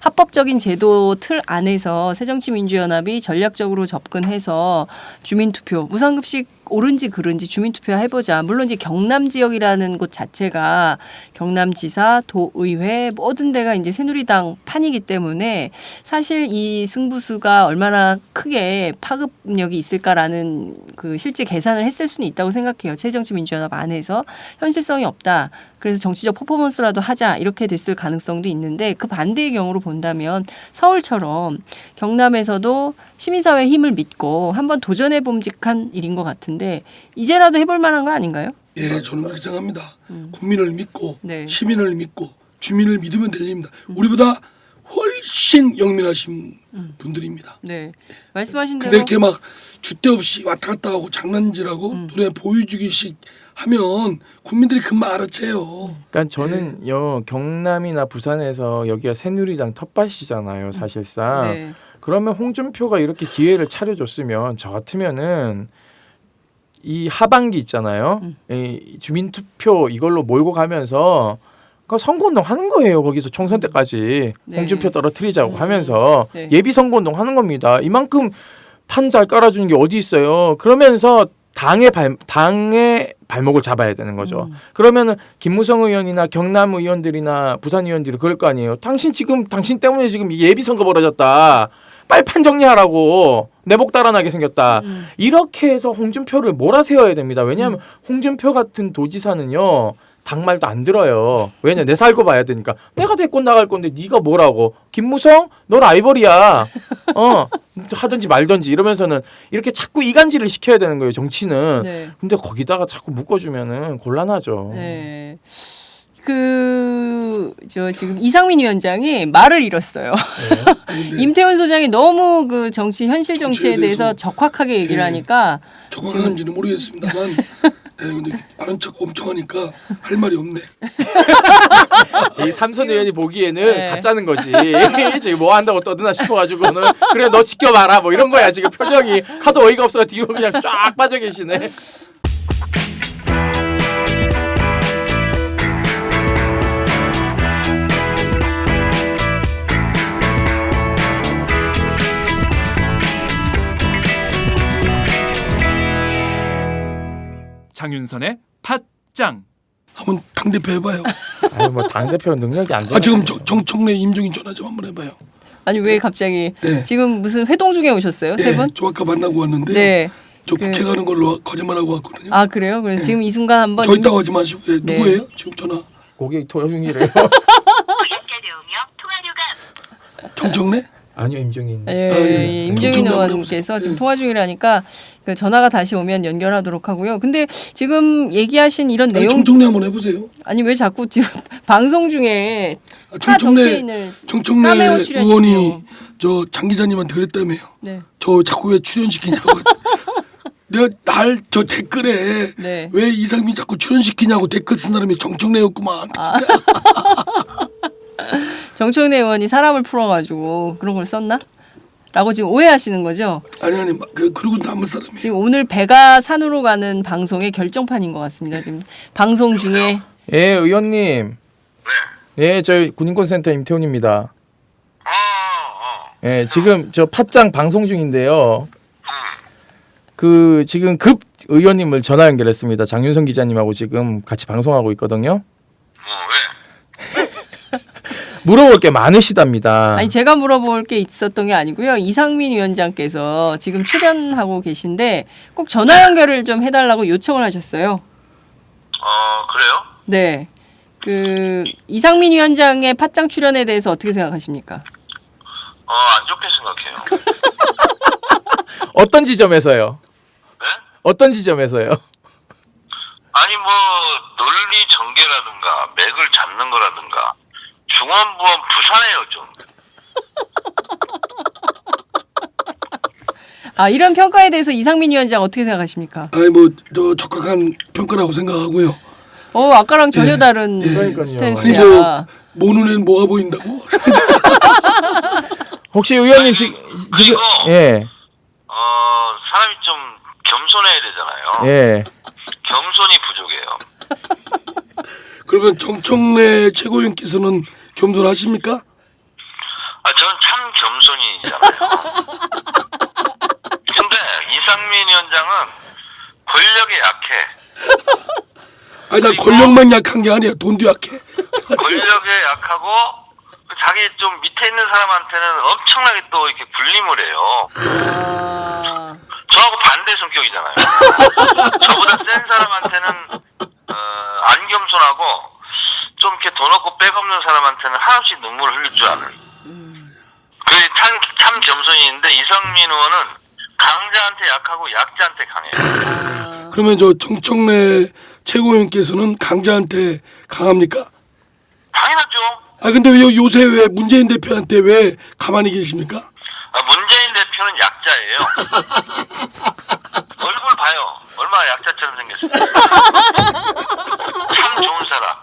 합법적인 제도 틀 안에서 새정치민주연합이 전략적으로 접근해서 주민투표, 무상급식 옳은지 그른지 주민투표 해보자. 물론 이제 경남 지역이라는 곳 자체가 경남지사, 도의회 모든 데가 이제 새누리당 판이기 때문에 사실 이 승부수가 얼마나 크게 파급력이 있을까라는 그 실제 계산을 했을 수는 있다고 생각해요. 새정치민주연합 안에서 현실성이 없다. 그래서 정치적 퍼포먼스라도 하자 이렇게 됐을 가능성도 있는데 그 반대의 경우로 본다면 서울처럼 경남에서도 시민사회의 힘을 믿고 한번 도전해 봄직한 일인 것 같은데 이제라도 해볼 만한 거 아닌가요? 예, 저는 그렇게 생각합니다. 국민을 믿고 네. 시민을 믿고 주민을 믿으면 될 일입니다. 우리보다 훨씬 영민하신 분들입니다. 네, 말씀하신 근데 대로 이렇게 막 줏대 없이 왔다 갔다 하고 장난질하고 눈에 보여주기식 하면 국민들이 금방 알아채요. 그러니까 저는요 경남이나 부산에서 여기가 새누리당 텃밭이잖아요 사실상. 네. 그러면 홍준표가 이렇게 기회를 차려줬으면 저 같으면은 이 하반기 있잖아요. 이 주민투표 이걸로 몰고 가면서 그 선거운동 하는 거예요. 거기서 총선 때까지 네. 홍준표 떨어뜨리자고 하면서 네. 예비 선거운동 하는 겁니다. 이만큼 판 잘 깔아주는 게 어디 있어요. 그러면서 당의 발목을 잡아야 되는 거죠. 그러면은 김무성 의원이나 경남 의원들이나 부산 의원들이 그럴 거 아니에요. 당신 때문에 지금 예비 선거 벌어졌다. 빨리 판 정리하라고. 내복 달아나게 생겼다. 이렇게 해서 홍준표를 몰아세워야 됩니다. 왜냐하면 홍준표 같은 도지사는요. 당 말도 안 들어요. 왜냐 내 살고 봐야 되니까. 내가 대권 나갈 건데 네가 뭐라고. 김무성 너 라이벌이야. 하든지 말든지 이러면서는 이렇게 자꾸 이간질을 시켜야 되는 거예요. 정치는. 네. 근데 거기다가 자꾸 묶어주면은 곤란하죠. 네. 저 지금 이상민 위원장이 말을 잃었어요. 임태훈 소장이 너무 그 정치 현실 정치에 대해서 적확하게 얘기를 하니까 적확한지는 모르겠습니다만 근데 아는 척 엄청 하니까 할 말이 없네. 이 삼선 의원이 보기에는 네. 가짜는 거지. 저기 뭐 한다고 떠드나 싶어가지고는 그래 너 지켜봐라 뭐 이런 거야. 지금 표정이 하도 어이가 없어서 뒤로 그냥 쫙 빠져 계시네. 장윤선의 팟짱. 한번 당대표 해봐요. 아니 뭐 당대표 능력이 안 돼. 지금 정청래 임종인 전화 좀 한번 해봐요. 아니 왜 갑자기 네. 지금 무슨 회동 중에 오셨어요? 세 분? 저 아까 만나고 왔는데 네. 저 국회 가는 걸로 거짓말하고 왔거든요. 아 그래요? 그래서 지금 이 순간 한번 저 있다고 하지 마시고 네. 누구예요? 지금 전화 고객 토요 중이래요. 정청래? 아니요 임종인. 예, 임종인 정청래 한번 의원께서 해보세요. 지금 통화 중이라니까 그 전화가 다시 오면 연결하도록 하고요. 근데 지금 얘기하신 이런 아니, 내용 정청래 한번 해보세요. 아니 왜 자꾸 지금 방송 중에 타 정청래 정치인을 정청래 까메오 출연시키고. 의원이 저 장 기자님한테 그랬다며요. 네. 저 자꾸 왜 출연시키냐고. 내가 날 저 댓글에 네. 왜 이상민 자꾸 출연시키냐고 댓글 쓴 사람이 정청래였구만. 아. 정청래 의원이 사람을 풀어가지고 그런 걸 썼나? 라고 지금 오해하시는 거죠? 아니 그러고 남은 사람이 지금 오늘 배가 산으로 가는 방송의 결정판인 것 같습니다. 지금 방송 중에 예 의원님. 예 저희 군인권센터 임태훈입니다. 예 지금 저 팟짱 방송 중인데요. 그 지금 급 의원님을 전화 연결했습니다. 장윤선 기자님하고 지금 같이 방송하고 있거든요. 왜? 물어볼 게 많으시답니다. 아니 제가 물어볼 게 있었던 게 아니고요. 이상민 위원장께서 지금 출연하고 계신데 꼭 전화 연결을 좀 해달라고 요청을 하셨어요. 그래요? 네. 그 이상민 위원장의 팟짱 출연에 대해서 어떻게 생각하십니까? 안 좋게 생각해요. 어떤 지점에서요? 네? 어떤 지점에서요? 아니 뭐 논리 전개라든가 맥을 잡는 거라든가 중원부원 부산해요 좀. 아 이런 평가에 대해서 이상민 위원장 어떻게 생각하십니까? 아니 저 적합한 평가라고 생각하고요. 아까랑 전혀 예. 다른 그러니까요. 스탠스야. 아니 모 눈에는 뭐가 보인다고? 혹시 의원님 지금 그리고 예. 사람이 좀 겸손해야 되잖아요. 예. 겸손이 부족해요. 그러면 정청래 최고위원께서는 겸손하십니까? 저는 참 겸손이잖아요. 근데 이상민 위원장은 권력에 약해. 아니 나 권력만 약한 게 아니야. 돈도 약해. 권력에 약하고 자기 좀 밑에 있는 사람한테는 엄청나게 또 이렇게 군림을 해요. 아, 저하고 반대 성격이잖아요. 저보다 센 사람한테는 안 겸손하고 좀 이렇게 돈 없고 백 없는 사람한테는 한없이 눈물을 흘릴 줄 아는. 그게 참 겸손인데 이상민 의원은 강자한테 약하고 약자한테 강해요. 그러면 저 정청래 최고위원께서는 강자한테 강합니까? 당연하죠. 아 근데 왜 요새 왜 문재인 대표한테 왜 가만히 계십니까? 문재인 대표는 약자예요. 얼굴 봐요. 얼마나 약자처럼 생겼어요. 참 좋은 사람.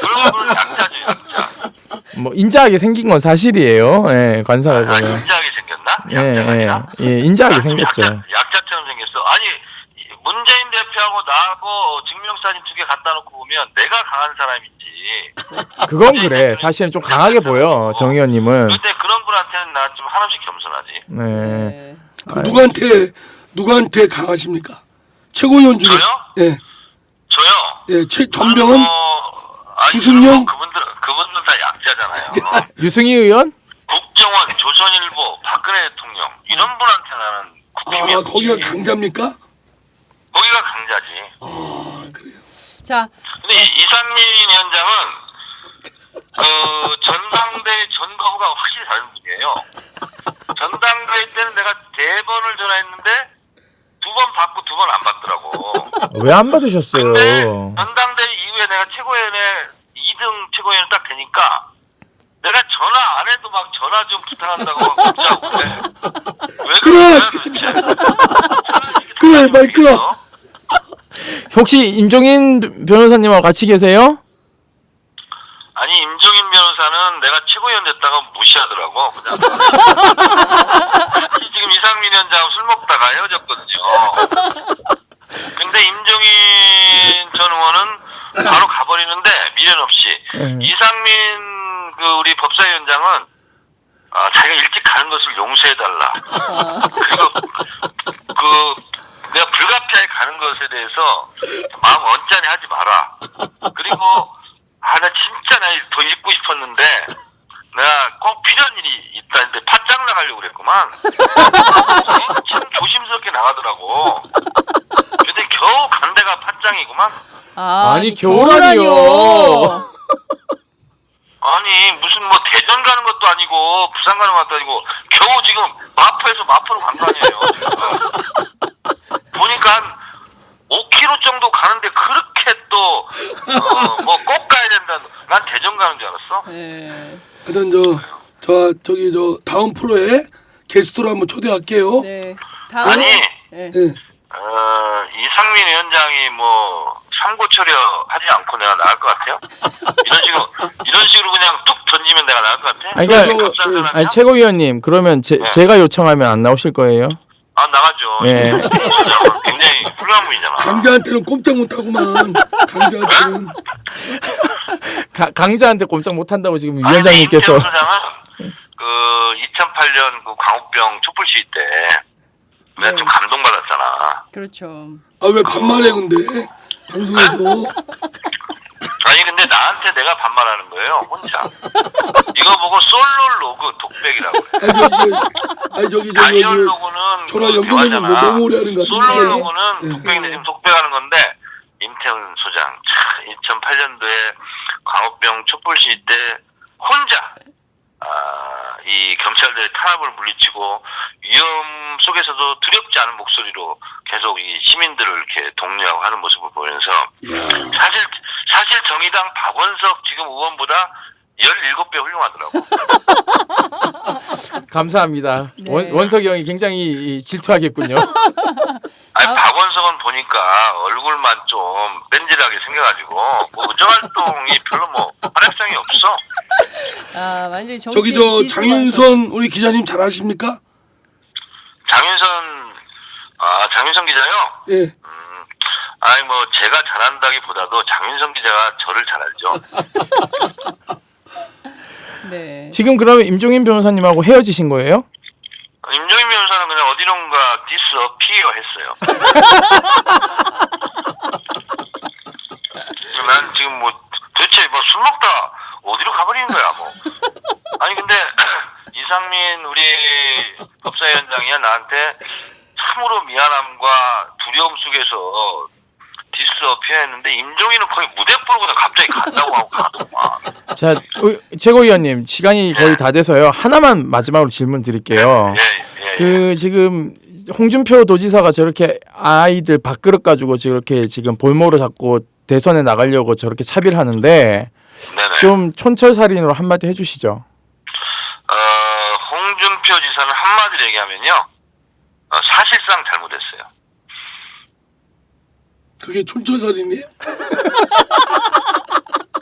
얼굴은 약자죠, 약자. 뭐 인자하게 생긴 건 사실이에요. 예, 관사가 보면. 인자하게 생겼나? 예, 인자하게 생겼죠. 약자처럼 생겼어. 아니 문재인 대표하고 나하고 증명사진 2개 갖다 놓고 보면 내가 강한 사람이지. 그건 그래. 사실은 좀 강하게 보여, 정 의원님은. 근데 그런 분한테는 나 좀 한없이 겸손하지. 네. 그럼 누구한테 강하십니까? 최고위원 중에. 저요? 예. 저요. 예, 전병은 아니, 주승용? 그분들 다 약자잖아요. 유승희 의원? 국정원, 조선일보, 박근혜 대통령 이런 분한테 나는 국힘이 아 거기가 강자입니까? 거기가 강자지. 아 그래요. 자, 근데 이상민 위원장은 그 전당대 전거부가 확실히 다른 분이에요. 전당대회 때는 내가 4번을 전화했는데 2번 받고 2번 안 받더라고. 왜 안 받으셨어요? 근데 전당대회 이후에 내가 최고위원회 2등 최고위원 딱 되니까 내가 전화 안 해도 막 전화 좀 부탁한다고 막 문자하고 그래. 왜 그래, 그래? 진짜. 도대체? 그래, 빨리 끊어. 혹시 임종인 변호사님하고 같이 계세요? 아니 임종인 변호사는 내가 최고위원 됐다가 무시하더라고. 그냥 같이 지금 이상민 위원장하고 술 먹다가 헤어졌거든요. 근데 임종인 전 의원은 바로 가버리는데 미련 없이 이상민 그 우리 법사위원장은 자기가 일찍 가는 것을 용서해달라. 그리고 그 내가 불가피하게 가는 것에 대해서 마음 언짢게 하지 마라. 그리고 나 진짜 더 읽고 싶었는데 내가 꼭 필요한 일이 있다는데 팟짱 나가려고 그랬구만. 참 조심스럽게 나가더라고. 근데 겨우 간 데가 팟짱이구만. 아니, 겨울아니요. 아니 무슨 뭐 대전 가는 것도 아니고 부산 가는 것도 아니고 겨우 지금 마포에서 마포로 간 거 아니에요. 보니까 한 5km 정도 가는데 그렇게 또 뭐 꼭 가야 된다. 난 대전 가는 줄 알았어. 네. 하여튼 저기 다음 프로에 게스트로 한번 초대할게요. 네. 아니 네. 예. 이상민 위원장이 뭐 삼고 처리하지 않고 내가 나갈 것 같아요? 이런 식으로 그냥 뚝 던지면 내가 나갈 것 같아? 아니, 그러니까, 아니 최고위원님 그러면 제가 요청하면 안 나오실 거예요? 나가죠. 예. 굉장히 훌륭한 분이잖아. 강자한테는 꼼짝 못하구만. 강자한테는. 강자한테 꼼짝 못한다고 지금 위원장님께서. 임태훈 소장은 그 2008년 그 광우병 촛불 시위 때 내가 좀 감동받았잖아. 그렇죠. 아 왜 반말해 근데 방송에서. 아니 근데 나한테 내가 반말하는 거예요 혼자. 이거 보고 솔로 로그 독백이라고 그래. 아니 저기 아이언 로그는 전화 연결되면 뭐 너무 오래 하는 거 솔로 아니에요? 로그는 독백인데 지금 독백하는 건데 임태훈 소장 2008년도에 광우병 촛불 시위 때 혼자 이 경찰들의 탄압을 물리치고 위험 속에서도 두렵지 않은 목소리로 계속 이 시민들을 이렇게 독려하고 하는 모습을 보면서 사실 정의당 박원석 지금 의원보다 17배 훌륭하더라고. 감사합니다. 네. 원석이 형이 굉장히 질투하겠군요. 아니 박원석은 보니까 얼굴만 좀 뺀질하게 생겨가지고 뭐 의정활동이 별로 뭐 활약성이 없어. 완전히 정치. 저기 장윤선 우리 기자님 잘 아십니까? 장윤선 기자요? 예. 아니 뭐 제가 잘한다기보다도 장윤선 기자가 저를 잘 알죠. 네. 지금 그러면 임종인 변호사님하고 헤어지신 거예요? 임종인 변호사는 그냥 어디론가 디스 피어 했어요. 그래서 난 지금 뭐 도대체 뭐 술 먹다 어디로 가버리는 거야 뭐. 아니 근데 이상민 우리 법사위원장이야 나한테 참으로 미안함과 두려움 속에서 디스 어필했는데 임종희는 거의 무대 부르고는 갑자기 간다고 하고 가더만. 자, 최고위원님 시간이 거의 다 돼서요. 하나만 마지막으로 질문 드릴게요. 예. 그 지금 홍준표 도지사가 저렇게 아이들 밥그릇 가지고 저렇게 지금 볼모로 잡고 대선에 나가려고 저렇게 차별하는데 네네. 좀 촌철살인으로 한마디 해주시죠. 홍준표 지사는 한마디로 얘기하면요. 사실상 잘못했어요. 그게 촌철살인이에요?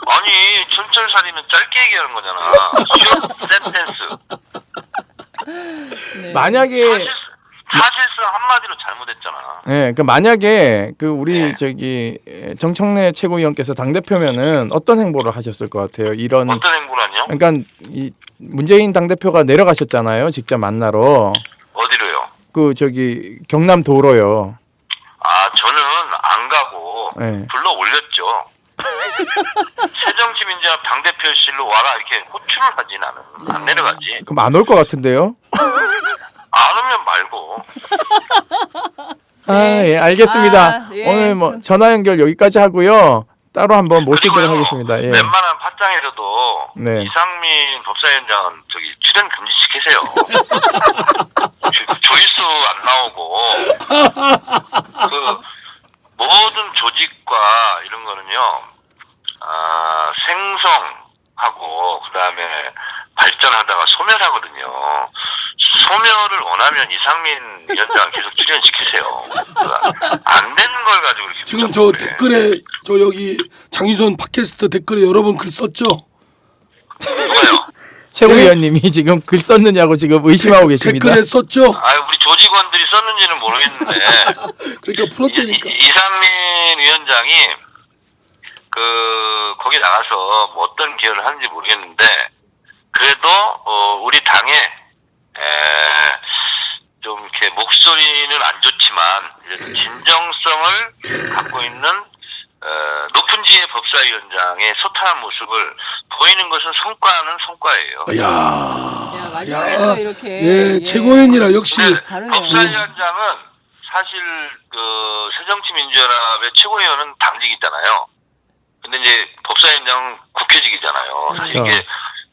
아니 촌철살인은 짧게 얘기하는 거잖아. 숏 센텐스. 네. 만약에 사실상 한마디로 잘못했잖아. 예, 그 만약에 그 우리 네. 저기 정청래 최고위원께서 당 대표면은 어떤 행보를 하셨을 것 같아요? 이런 어떤 행보라뇨? 그러니까 이 문재인 당 대표가 내려가셨잖아요. 직접 만나러 어디로요? 그 저기 경남 도로요. 아 저는 안 가고 네. 불러 올렸죠. 새정치민주연합 당대표실로 와라 이렇게 호출을 하지 나는 안 내려가지. 그럼 안 올 것 같은데요? 안 오면 말고. 아, 예, 알겠습니다. 아, 예. 오늘 뭐 전화 연결 여기까지 하고요. 따로 한번 모시도록 그리고요, 하겠습니다. 예. 웬만한 팟짱에서도 네. 이상민 법사위원장은 저기 출연 금지시키세요. 조회수 안 나오고 그 모든 조직과 이런 거는요 생성하고 그 다음에 발전하다가 소멸하거든요. 소멸을 원하면 이상민 위원장 계속 출연시키세요. 안 되는 걸 가지고 이렇게 지금 저 그래. 댓글에 저 여기 장윤선 팟캐스트 댓글에 여러 번 글 썼죠? 누가요? 최고위원님이 지금 글 썼느냐고 지금 의심하고 계십니다. 댓글에 썼죠? 아, 우리 조직원들이 썼는지는 모르겠는데 그러니까 풀었다니까. 이상민 위원장이 그 거기 나가서 뭐 어떤 기여를 하는지 모르겠는데 그래도 우리 당에 좀 이렇게 목소리는 안 좋지만 그래도 진정성을 갖고 있는 높은 지혜 법사위원장의 소탈한 모습을 보이는 것은 성과는 성과예요. 야, 마지막에도 이렇게 예, 최고위원이라 역시 근데 다르네요. 법사위원장은 사실 그 새정치민주연합의 최고위원은 당직이잖아요. 근데 이제 법사위원장은 국회직이잖아요. 사실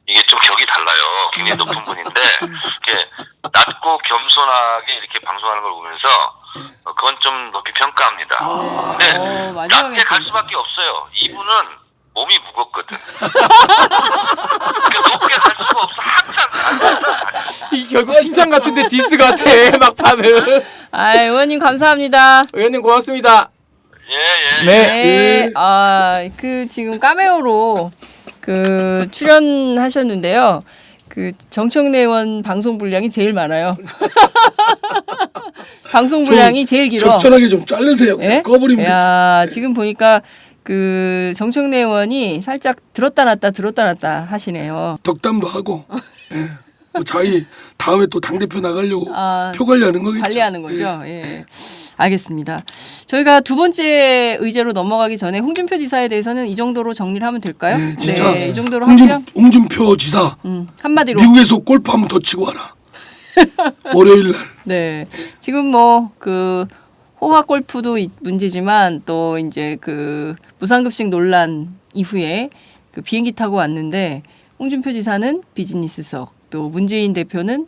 이게 좀 격이 달라요. 굉장히 높은 분인데 이렇게 낮고 겸손하게 이렇게 방송하는 걸 보면서 그건 좀 높이 평가합니다. 근데 낮게 갈 수밖에 없어요. 이분은 몸이 무겁거든. 그러니까 높게 갈 수가 없어. 항상 이 결국 칭찬 같은데 디스 같아 막판은. 아, 의원님 감사합니다. 의원님 고맙습니다. 예. 네. 네. 아, 그 지금 카메오로 그 출연하셨는데요. 그 정청래 의원 방송 분량이 제일 많아요. 방송 분량이 제일 길어. 적절하게 좀 자르세요. 예? 꺼버리면 되지. 야, 지금 보니까 그 정청래 의원이 살짝 들었다 놨다 하시네요. 덕담도 하고. 예. 뭐 자기 다음에 또 당대표 나가려고 아, 표 관리하는 거겠죠. 관리하는 거죠. 예. 알겠습니다. 저희가 두 번째 의제로 넘어가기 전에 홍준표 지사에 대해서는 이 정도로 정리를 하면 될까요? 네, 진짜 이 정도로 하고요. 홍준표 지사 한마디로. 미국에서 골프 한번 더 치고 와라. 월요일 날. 네. 지금 뭐 그 호화 골프도 문제지만 또 이제 그 무상급식 논란 이후에 그 비행기 타고 왔는데 홍준표 지사는 비즈니스석, 또 문재인 대표는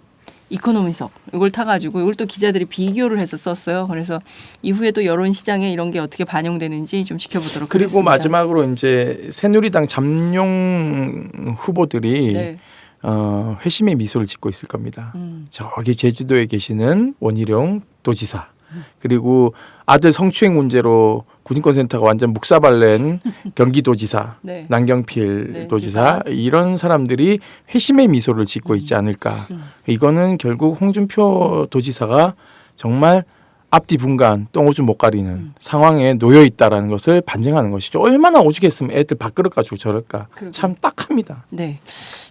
이코노미석 이걸 타가지고 이걸 또 기자들이 비교를 해서 썼어요. 그래서 이후에 또 여론 시장에 이런 게 어떻게 반영되는지 좀 지켜보도록 그리고 하겠습니다. 마지막으로 이제 새누리당 잠룡 후보들이 네. 회심의 미소를 짓고 있을 겁니다. 저기 제주도에 계시는 원희룡 도지사 그리고 아들 성추행 문제로 군인권센터가 완전 묵사발낸 경기도지사 네. 남경필 네, 도지사 이런 사람들이 회심의 미소를 짓고 있지 않을까. 이거는 결국 홍준표 도지사가 정말 앞뒤 분간 똥오줌 못 가리는 상황에 놓여 있다라는 것을 반증하는 것이죠. 얼마나 오죽했으면 애들 밥그릇 가지고 저럴까. 참 딱합니다. 네.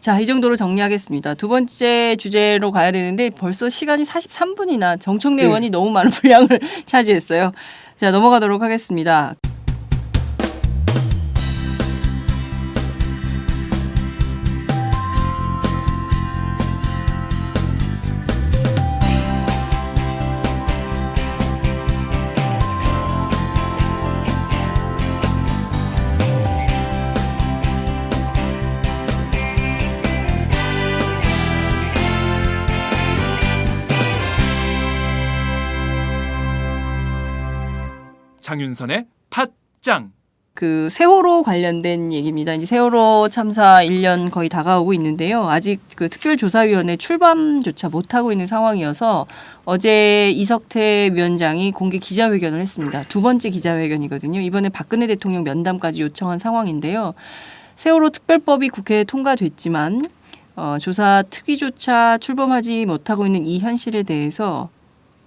자, 이 정도로 정리하겠습니다. 두 번째 주제로 가야 되는데 벌써 시간이 43분이나 정청래 의원이 너무 많은 분량을 차지했어요. 자, 넘어가도록 하겠습니다. 장윤선의 팟짱. 그 세월호 관련된 얘기입니다. 이제 세월호 참사 1년 거의 다가오고 있는데요. 아직 그 특별조사위원회 출범조차 못하고 있는 상황이어서 어제 이석태 위원장이 공개 기자회견을 했습니다. 두 번째 기자회견이거든요. 이번에 박근혜 대통령 면담까지 요청한 상황인데요. 세월호 특별법이 국회에 통과됐지만 조사 특위조차 출범하지 못하고 있는 이 현실에 대해서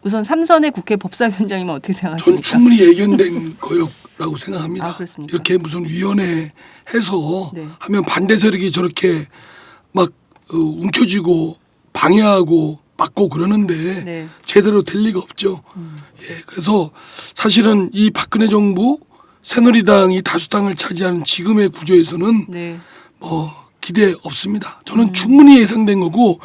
우선 삼선의 국회 법사위원장님은 어떻게 생각하십니까? 전 충분히 예견된 거라고 생각합니다. 아, 그렇습니까? 이렇게 무슨 위원회 해서 네. 하면 반대 세력이 저렇게 막 움켜쥐고 방해하고 막고 그러는데 네. 제대로 될 리가 없죠. 예, 그래서 사실은 이 박근혜 정부 새누리당이 다수당을 차지하는 지금의 구조에서는 네. 뭐 기대 없습니다. 저는 충분히 예상된 거고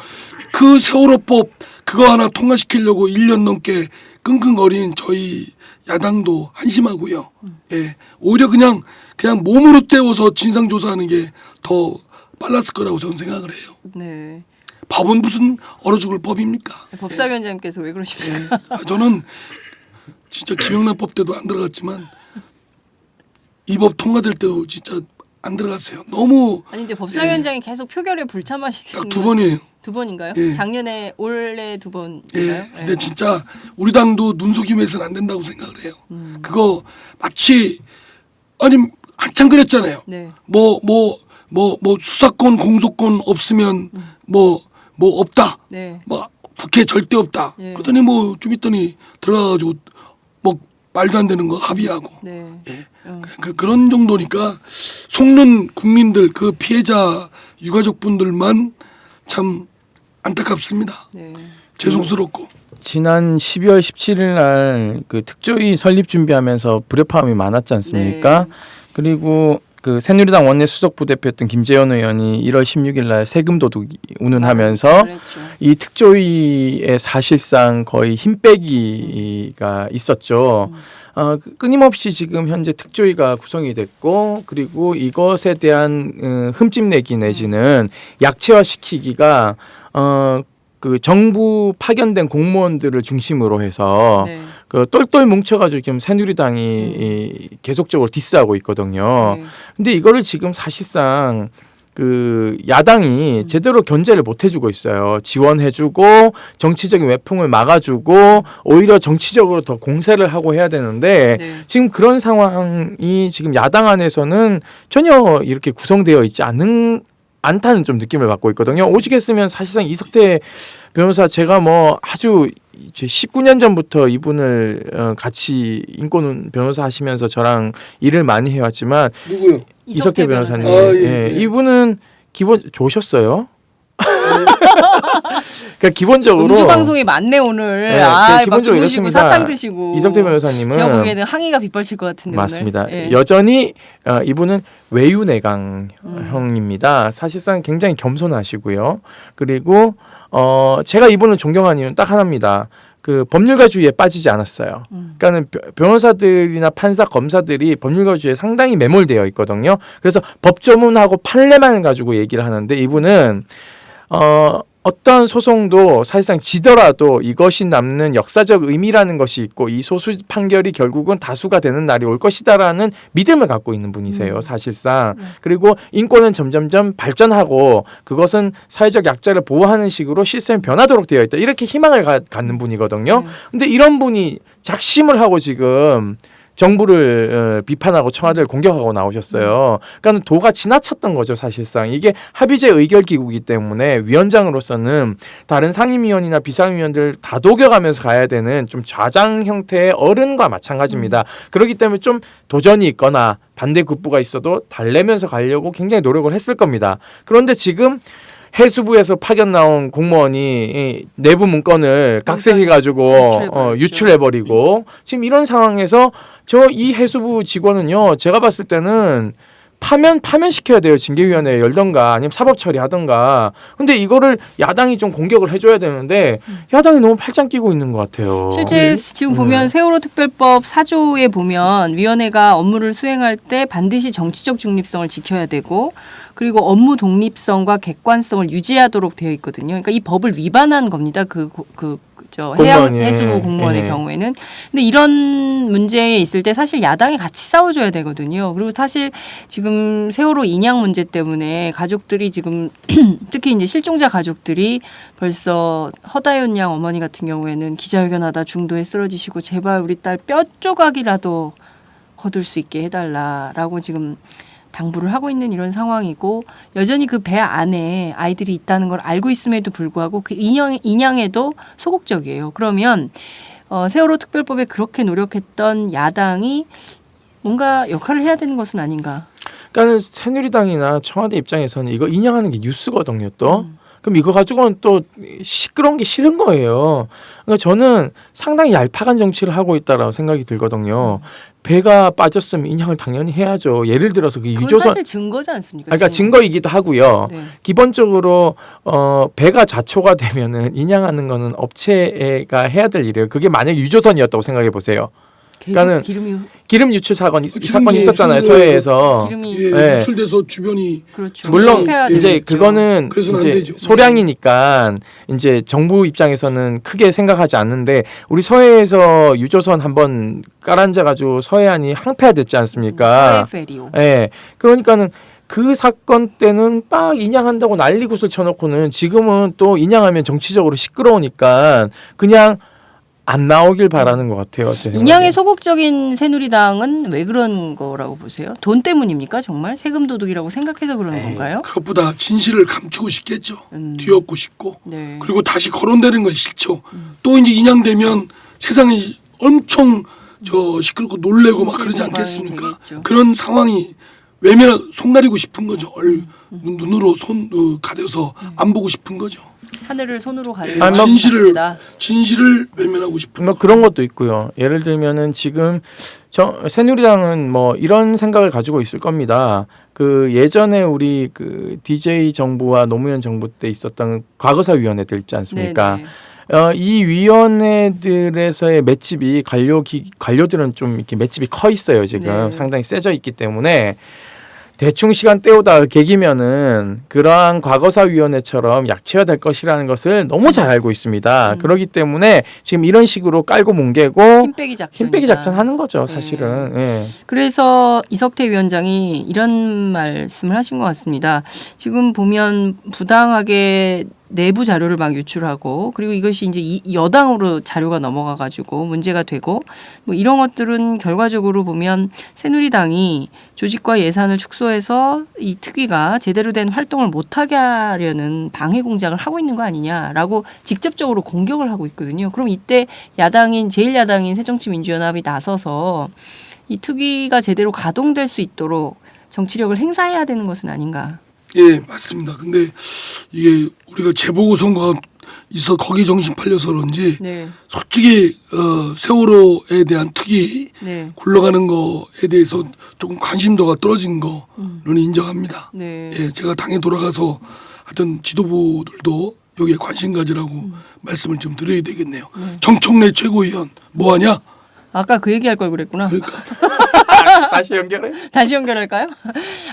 그 세월호법 그거 하나 통과시키려고 1년 넘게 끙끙거린 저희 야당도 한심하고요. 예, 오히려 그냥 몸으로 때워서 진상 조사하는 게 더 빨랐을 거라고 저는 생각을 해요. 네. 법은 무슨 얼어 죽을 법입니까? 법사위원장님께서 왜 그러십니까? 저는 진짜 김영란법 때도 안 들어갔지만 이 법 통과될 때도 진짜 안 들어갔어요. 너무 아니 근데 법사위원장이 계속 표결에 불참하시는 딱 두 번이에요. 두 번인가요? 예. 작년에 올해 두 번인가요? 예. 근데 진짜 우리 당도 눈속임해서는 안 된다고 생각을 해요. 그거 마치 아니 한참 그랬잖아요. 네. 뭐 수사권 공소권 없으면 뭐 없다. 네. 뭐 국회 절대 없다. 예. 그러더니 뭐 좀 있더니 들어가가지고 뭐 말도 안 되는 거 합의하고. 네. 예. 그런 정도니까 속는 국민들 그 피해자 유가족분들만 참 안타깝습니다. 네. 죄송스럽고. 지난 12월 17일 날 그 특조위 설립 준비하면서 불협화음이 많았지 않습니까? 네. 그리고 그 새누리당 원내 수석 부대표였던 김재현 의원이 1월 16일 날 세금 도둑 운운하면서 그랬죠. 이 특조위에 사실상 거의 힘 빼기가 있었죠. 끊임없이 지금 현재 특조위가 구성이 됐고 그리고 이것에 대한 흠집내기 내지는 약체화시키기가 그 정부 파견된 공무원들을 중심으로 해서 네. 그 똘똘 뭉쳐가지고 지금 새누리당이 계속적으로 디스하고 있거든요. 네. 근데 이거를 지금 사실상 그 야당이 제대로 견제를 못 해주고 있어요. 지원해주고 정치적인 외풍을 막아주고 오히려 정치적으로 더 공세를 하고 해야 되는데 네. 지금 그런 상황이 지금 야당 안에서는 전혀 이렇게 구성되어 있지 않다는 좀 느낌을 받고 있거든요. 오시겠으면 사실상 이석태 변호사 제가 뭐 아주 19년 전부터 이분을 같이 인권 변호사 하시면서 저랑 일을 많이 해왔지만 누구요? 이석태 변호사님, 예. 이분은 기본 좋으셨어요. 그러니까 기본적으로 음주 방송이 많네 오늘. 네, 막 기본적으로 주무시고 이렇습니다. 사탕 드시고. 이석태 변호사님은 제가 보기에는 항의가 빗발칠 것 같은데 맞습니다. 오늘. 예. 여전히 이분은 외유내강형입니다. 사실상 굉장히 겸손하시고요. 그리고 제가 이분을 존경하는 이유는 딱 하나입니다. 그 법률가주의에 빠지지 않았어요. 그러니까는 변호사들이나 판사, 검사들이 법률가주의에 상당히 매몰되어 있거든요. 그래서 법조문하고 판례만 가지고 얘기를 하는데 이분은 어떤 소송도 사실상 지더라도 이것이 남는 역사적 의미라는 것이 있고 이 소수 판결이 결국은 다수가 되는 날이 올 것이다라는 믿음을 갖고 있는 분이세요. 사실상. 그리고 인권은 점점점 발전하고 그것은 사회적 약자를 보호하는 식으로 시스템이 변하도록 되어 있다. 이렇게 희망을 갖는 분이거든요. 근데 이런 분이 작심을 하고 지금 정부를 비판하고 청와대를 공격하고 나오셨어요. 그러니까 도가 지나쳤던 거죠, 사실상. 이게 합의제 의결기구이기 때문에 위원장으로서는 다른 상임위원이나 비상임위원들 다 녹여가면서 가야 되는 좀 좌장 형태의 어른과 마찬가지입니다. 그렇기 때문에 좀 도전이 있거나 반대 급부가 있어도 달래면서 가려고 굉장히 노력을 했을 겁니다. 그런데 지금 해수부에서 파견 나온 공무원이 내부 문건을 각색해가지고 유출해버리고 지금 이런 상황에서 이 해수부 직원은요 제가 봤을 때는 파면시켜야 돼요. 징계위원회에 열던가 아니면 사법 처리하던가. 근데 이거를 야당이 좀 공격을 해줘야 되는데 야당이 너무 팔짱 끼고 있는 것 같아요. 실제 지금 보면 세월호 특별법 4조에 보면 위원회가 업무를 수행할 때 반드시 정치적 중립성을 지켜야 되고 그리고 업무 독립성과 객관성을 유지하도록 되어 있거든요. 그러니까 이 법을 위반한 겁니다. 그 그죠. 공무원이, 해수부 공무원의 예. 경우에는. 근데 이런 문제에 있을 때 사실 야당이 같이 싸워줘야 되거든요. 그리고 사실 지금 세월호 인양 문제 때문에 가족들이 지금 특히 이제 실종자 가족들이 벌써 허다연 양 어머니 같은 경우에는 기자회견하다 중도에 쓰러지시고 제발 우리 딸 뼈 조각이라도 거둘 수 있게 해달라라고 지금 당부를 하고 있는 이런 상황이고 여전히 그 배 안에 아이들이 있다는 걸 알고 있음에도 불구하고 그 인양에도 소극적이에요. 그러면 세월호 특별법에 그렇게 노력했던 야당이 뭔가 역할을 해야 되는 것은 아닌가. 그러니까는 새누리당이나 청와대 입장에서는 이거 인양하는 게 뉴스거든요. 또. 그럼 이거 가지고는 또 시끄러운 게 싫은 거예요. 그러니까 저는 상당히 얄팍한 정치를 하고 있다라고 생각이 들거든요. 배가 빠졌으면 인양을 당연히 해야죠. 예를 들어서 그 그건 유조선 사실 증거지 않습니까? 그러니까 지금. 증거이기도 하고요. 네. 기본적으로 배가 자초가 되면은 인양하는 거는 업체가 해야 될 일이에요. 그게 만약 유조선이었다고 생각해 보세요. 그러니까는 기름 유출 사건이 있었잖아요. 서해에서. 기름이 예, 네. 유출돼서 주변이 그렇죠. 물론 폐해야 이제 되겠죠. 그거는 그래서는 안 이제 되죠. 소량이니까 이제 정부 입장에서는 크게 생각하지 않는데 우리 서해에서 유조선 한번 깔아앉아 가지고 서해안이 항폐화됐지 않습니까? 서해 페리오. 예. 그러니까는 그 사건 때는 빡 인양한다고 난리굿을 쳐놓고는 지금은 또 인양하면 정치적으로 시끄러우니까 그냥 안 나오길 바라는 것 같아요. 제 생각에. 인양의 소극적인 새누리당은 왜 그런 거라고 보세요? 돈 때문입니까? 정말 세금 도둑이라고 생각해서 그러는 건가요? 그것보다 진실을 감추고 싶겠죠. 뒤엎고 싶고 네. 그리고 다시 거론되는 건 싫죠. 또 이제 인양되면 세상이 엄청 시끄럽고 놀래고 막 진실 그러지 공방이 않겠습니까? 되겠죠. 그런 상황이 외면 손 가리고 싶은 거죠. 눈으로 손 가려서 안 보고 싶은 거죠. 하늘을 손으로 가리는 아니, 뭐- 진실을 외면하고 싶은 뭐 그런 것도 있고요. 예를 들면은 지금 새누리당은 뭐 이런 생각을 가지고 있을 겁니다. 그 예전에 우리 그 DJ 정부와 노무현 정부 때 있었던 과거사 위원회들 있지 않습니까? 네네. 이 위원회들에서의 맷집이 관료들은 좀 이렇게 맷집이 커 있어요. 지금 네. 상당히 세져 있기 때문에 대충 시간 때우다가 개기면은 그러한 과거사위원회처럼 약체화될 것이라는 것을 너무 잘 알고 있습니다. 그렇기 때문에 지금 이런 식으로 깔고 뭉개고 힘빼기 작전. 힘빼기 작전하는 거죠, 사실은. 예. 그래서 이석태 위원장이 이런 말씀을 하신 것 같습니다. 지금 보면 부당하게 내부 자료를 막 유출하고 그리고 이것이 이제 여당으로 자료가 넘어가가지고 문제가 되고 뭐 이런 것들은 결과적으로 보면 새누리당이 조직과 예산을 축소해서 이 특위가 제대로 된 활동을 못하게 하려는 방해 공작을 하고 있는 거 아니냐라고 직접적으로 공격을 하고 있거든요. 그럼 이때 제1야당인 새정치민주연합이 나서서 이 특위가 제대로 가동될 수 있도록 정치력을 행사해야 되는 것은 아닌가. 예, 맞습니다. 근데 이게 우리가 재보궐선거가 있어 거기 정신 팔려서 그런지 네. 솔직히 세월호에 대한 특이 네. 굴러가는 거에 대해서 조금 관심도가 떨어진 거는 인정합니다. 네. 예, 제가 당에 돌아가서 하여튼 지도부들도 여기에 관심 가지라고 말씀을 좀 드려야 되겠네요. 정청래 최고위원 뭐하냐? 아까 그 얘기할 걸 그랬구나. 그러니까 다시 연결해. 다시 연결할까요?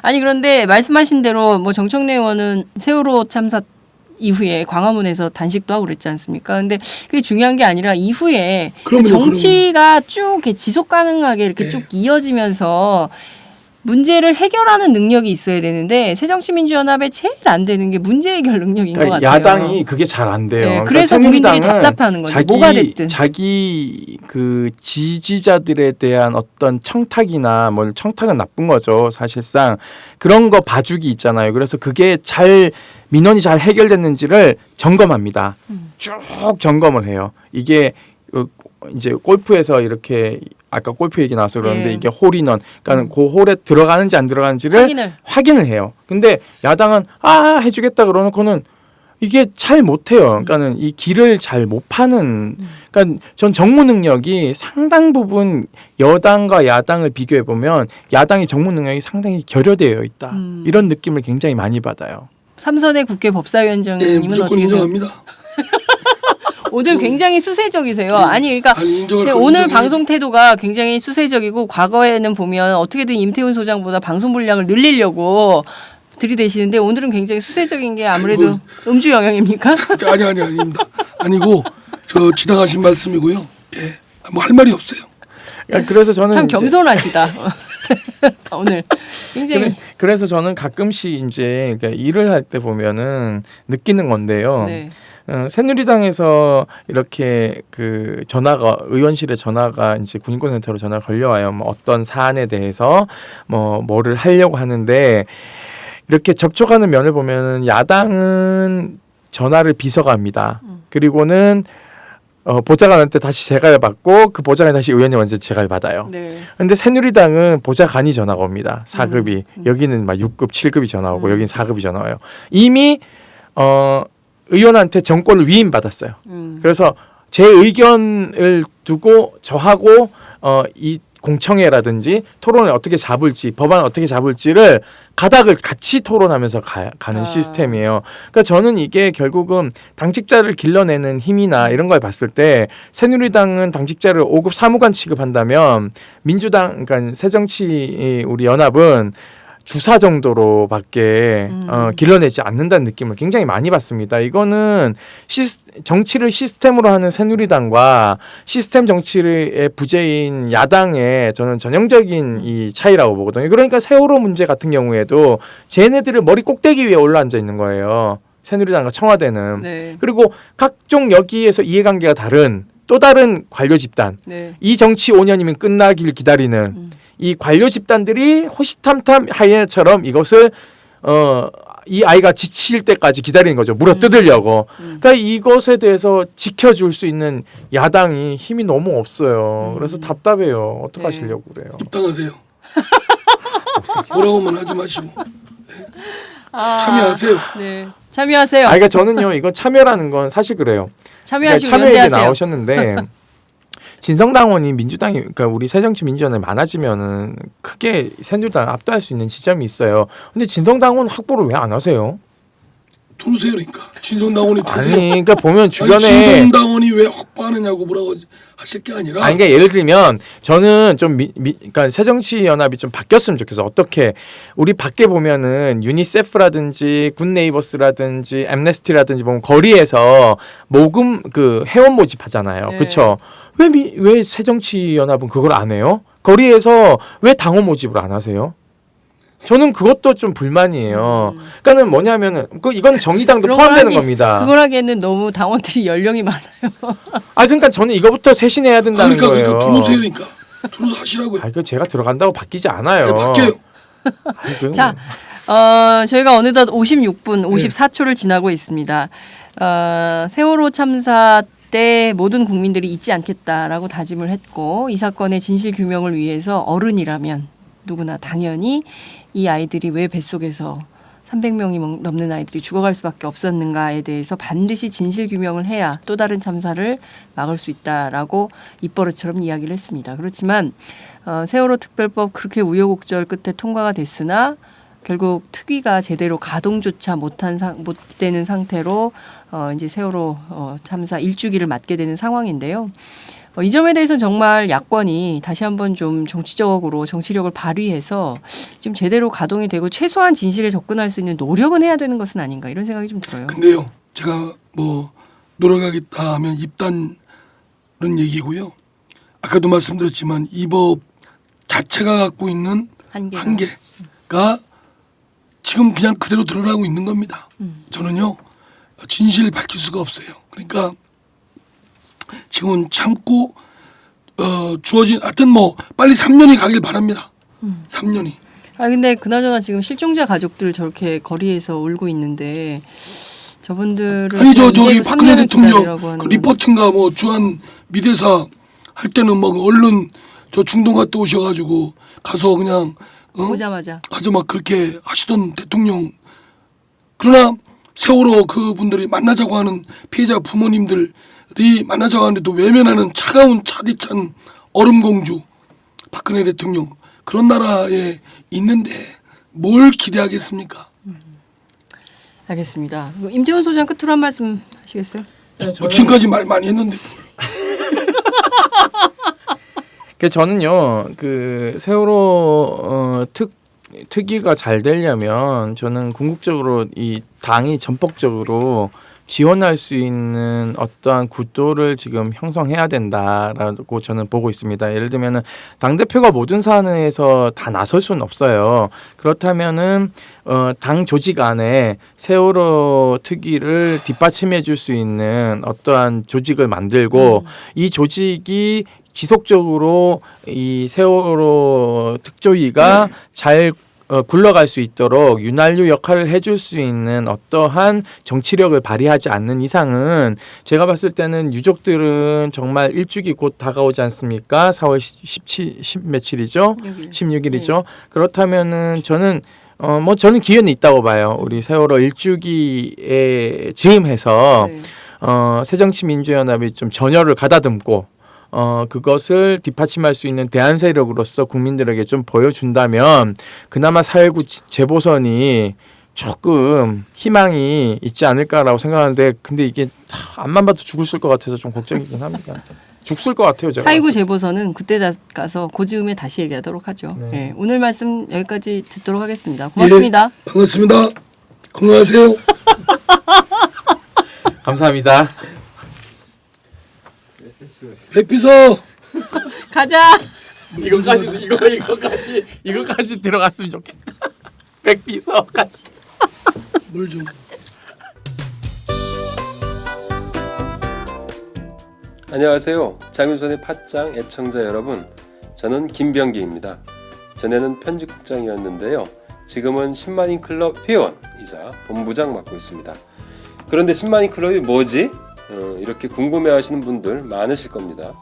아니 그런데 말씀하신 대로 뭐 정청래 의원은 세월호 참사 이후에 광화문에서 단식도 하고 그랬지 않습니까? 근데 그게 중요한 게 아니라 이후에 그럼요, 정치가 쭉 이렇게 지속 가능하게 이렇게 쭉 이어지면서 문제를 해결하는 능력이 있어야 되는데 새정치민주연합에 제일 안 되는 게 문제 해결 능력인 것 같아요. 야당이 그게 잘 안 돼요. 네, 그러니까 그래서 국민들이 새누리당은 답답해하는 거죠. 뭐가 됐든. 자기 그 지지자들에 대한 어떤 청탁이나 뭐 청탁은 나쁜 거죠. 사실상 그런 거 봐주기 있잖아요. 그래서 그게 민원이 잘 해결됐는지를 점검합니다. 쭉 점검을 해요. 이게 이제 골프에서 이렇게 아까 골프 얘기 나와서 그러는데 예. 이게 홀인원, 그러니까 그 홀에 들어가는지 안 들어가는지를 확인을 해요. 근데 야당은 해주겠다 그러놓고는 이게 잘 못해요. 그러니까는 이 길을 잘 못 파는. 그러니까 전 정무 능력이 상당 부분 여당과 야당을 비교해 보면 야당의 정무 능력이 상당히 결여되어 있다. 이런 느낌을 굉장히 많이 받아요. 삼선의 국회 예, 법사위원장님은 무조건 어떻게 인정합니다. 오늘 굉장히 수세적이세요. 아니 그러니까 인정할 제 건 오늘 인정해야지. 방송 태도가 굉장히 수세적이고 과거에는 보면 어떻게든 임태훈 소장보다 방송 분량을 늘리려고 들이대시는데 오늘은 굉장히 수세적인 게 아무래도 음주 영향입니까? 아닙니다. 아니고 저 지나가신 말씀이고요. 예, 뭐 할 말이 없어요. 그래서 저는 참 이제 겸손하시다. 오늘 굉장히 그래서 저는 가끔씩 이제 그러니까 일을 할 때 보면은 느끼는 건데요. 네. 새누리당에서 이렇게 그 전화가 의원실에 전화가 이제 군인권센터로 전화가 걸려와요. 뭐 어떤 사안에 대해서 뭐를 하려고 하는데 이렇게 접촉하는 면을 보면은 야당은 전화를 비서가 합니다. 그리고는 보좌관한테 다시 제가를 받고 그 보좌관이 다시 의원님한테 제가를 받아요. 네. 근데 새누리당은 보좌관이 전화가 옵니다. 4급이. 여기는 막 6급, 7급이 전화 오고 여기는 4급이 전화 와요. 이미 의원한테 정권을 위임받았어요. 그래서 제 의견을 두고 저하고 이 공청회라든지 토론을 어떻게 잡을지 법안을 어떻게 잡을지를 가닥을 같이 토론하면서 가는 시스템이에요. 그러니까 저는 이게 결국은 당직자를 길러내는 힘이나 이런 걸 봤을 때 새누리당은 당직자를 5급 사무관 취급한다면 민주당 그러니까 새정치 우리 연합은 주사 정도로밖에 길러내지 않는다는 느낌을 굉장히 많이 받습니다. 이거는 정치를 시스템으로 하는 새누리당과 시스템 정치의 부재인 야당의 저는 전형적인 이 차이라고 보거든요. 그러니까 세월호 문제 같은 경우에도 쟤네들을 머리 꼭대기 위에 올라앉아 있는 거예요. 새누리당과 청와대는. 네. 그리고 각종 여기에서 이해관계가 다른 또 다른 관료 집단. 네. 이 정치 5년이면 끝나길 기다리는 이 관료 집단들이 호시탐탐 하이에나처럼 이것을 이 아이가 지칠 때까지 기다리는 거죠. 물어 뜯으려고. 그러니까 이것에 대해서 지켜줄 수 있는 야당이 힘이 너무 없어요. 그래서 답답해요. 어떻게 하시려고 그래요. 입당하세요. 뭐라고만 하지 마시고 참여하세요. 네. 참여하세요. 그러니까 저는요. 이거 참여라는 건 사실 그래요. 참여하시고 참여 얘기 연대하세요. 나오셨는데 진성당원이 민주당이 그러니까 우리 새정치민주연합이 많아지면은 크게 새누리당을 압도할 수 있는 지점이 있어요. 근데 진성당원 확보를 왜 안 하세요? 들으세요, 그러니까 진성당원이 들으세요. 아니, 그러니까 보면 주변에 진성당원이 왜 확보하느냐고 뭐라고 하실 게 아니라. 아니, 그러니까 예를 들면 저는 좀 그러니까 새정치연합이 좀 바뀌었으면 좋겠어. 어떻게 우리 밖에 보면은 유니세프라든지 굿네이버스라든지 엠네스티라든지 보면 거리에서 모금 그 회원 모집하잖아요. 네. 그렇죠? 왜 새정치연합은 그걸 안 해요? 거리에서 왜 당원 모집을 안 하세요? 저는 그것도 좀 불만이에요. 그러니까는 뭐냐면은 이건 정의당도 포함되는 겁니다. 그걸 하기에는 너무 당원들이 연령이 많아요. 그러니까 저는 이거부터 쇄신해야 된다는 거예요. 그러니까 들어오세요, 그러니까 들어서 하시라고요. 그 제가 들어간다고 바뀌지 않아요. 네, 바뀌어요. 자, 저희가 어느덧 56분 54초를 지나고 있습니다. 세월호 참사 때 모든 국민들이 잊지 않겠다라고 다짐을 했고 이 사건의 진실 규명을 위해서 어른이라면 누구나 당연히 이 아이들이 왜 뱃속에서 300명이 넘는 아이들이 죽어갈 수밖에 없었는가에 대해서 반드시 진실 규명을 해야 또 다른 참사를 막을 수 있다라고 입버릇처럼 이야기를 했습니다. 그렇지만 세월호 특별법 그렇게 우여곡절 끝에 통과가 됐으나 결국 특위가 제대로 가동조차 못 되는 상태로 이제 세월호 참사 1주기를 맞게 되는 상황인데요. 이 점에 대해서는 정말 야권이 다시 한번 좀 정치적으로 정치력을 발휘해서 좀 제대로 가동이 되고 최소한 진실에 접근할 수 있는 노력은 해야 되는 것은 아닌가 이런 생각이 좀 들어요. 근데요, 제가 뭐 노력하겠다 하면 입단은 얘기고요. 아까도 말씀드렸지만 이 법 자체가 갖고 있는 한계가 지금 그냥 그대로 드러나고 있는 겁니다. 저는요 진실을 밝힐 수가 없어요. 그러니까 지금은 참고 주어진 하여튼 뭐 빨리 3년이 가길 바랍니다. 3년이. 근데 그나저나 지금 실종자 가족들 저렇게 거리에서 울고 있는데 저분들은 아니 저기 박근혜 대통령 그 리포트인가 뭐 주한 미대사 할 때는 막 얼른 저 중동 갔다 오셔가지고 가서 그냥 오자마자 아주 막 그렇게 하시던 대통령. 그러나 세월호 그분들이 만나자고 하는 피해자 부모님들이 만나자고 하는데도 외면하는 차가운 차디찬 얼음공주 박근혜 대통령 그런 나라에 있는데 뭘 기대하겠습니까? 알겠습니다. 임재훈 소장 끝으로 한 말씀 하시겠어요? 지금까지 말 많이 했는데 저는요 그 세월호 특위가 잘 되려면 저는 궁극적으로 이 당이 전폭적으로 지원할 수 있는 어떠한 구도를 지금 형성해야 된다라고 저는 보고 있습니다. 예를 들면은 당 대표가 모든 사안에서 다 나설 수는 없어요. 그렇다면은 당 조직 안에 세월호 특위를 뒷받침해 줄 수 있는 어떠한 조직을 만들고 이 조직이 지속적으로 이 세월호 특조위가 잘 굴러갈 수 있도록 윤활유 역할을 해줄 수 있는 어떠한 정치력을 발휘하지 않는 이상은 제가 봤을 때는 유족들은 정말 일주기 곧 다가오지 않습니까? 4월 10 며칠이죠? 16일이죠. 그렇다면은 저는 저는 기회는 있다고 봐요. 우리 세월호 일주기에 즈음해서 새정치민주연합이 좀 전열을 가다듬고 그것을 뒷받침할 수 있는 대안 세력으로서 국민들에게 좀 보여준다면 그나마 4.19 재보선이 조금 희망이 있지 않을까라고 생각하는데 근데 이게 앞만 봐도 죽을 것 같아서 좀 걱정이긴 합니다. 죽을 것 같아요. 제가. 4.19 재보선은 그때 가서 고즈음에 다시 얘기하도록 하죠. 네. 네, 오늘 말씀 여기까지 듣도록 하겠습니다. 고맙습니다. 예, 반갑습니다. 건강하세요. 감사합니다. 백비서 가자. 이거까지 들어갔으면 좋겠다. 백비서까지. 물 좀. 안녕하세요. 장윤선의 팟짱 애청자 여러분. 저는 김병기입니다. 전에는 편집국장이었는데요. 지금은 10만인 클럽 회원이자 본부장 맡고 있습니다. 그런데 10만인 클럽이 뭐지? 이렇게 궁금해하시는 분들 많으실 겁니다.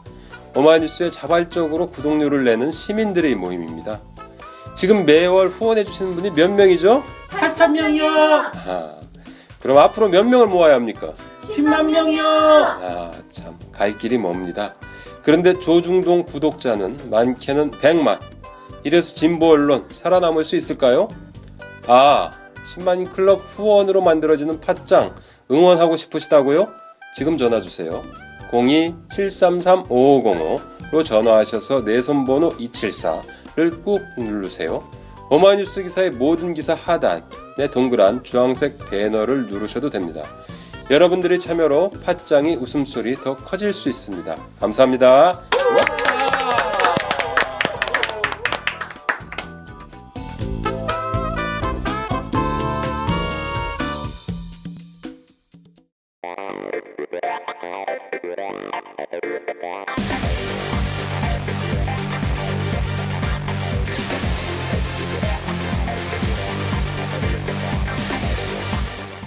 오마이뉴스에 자발적으로 구독료를 내는 시민들의 모임입니다. 지금 매월 후원해주시는 분이 몇 명이죠? 8,000명이요. 그럼 앞으로 몇 명을 모아야 합니까? 10만 명이요. 참 갈 길이 멉니다. 그런데 조중동 구독자는 많게는 100만. 이래서 진보 언론 살아남을 수 있을까요? 10만인 클럽 후원으로 만들어지는 팟짱 응원하고 싶으시다고요? 지금 전화주세요. 02-733-5505로 전화하셔서 내 손번호 274를 꾹 누르세요. 오마이뉴스 기사의 모든 기사 하단에 동그란 주황색 배너를 누르셔도 됩니다. 여러분들의 참여로 팟짱이 웃음소리 더 커질 수 있습니다. 감사합니다.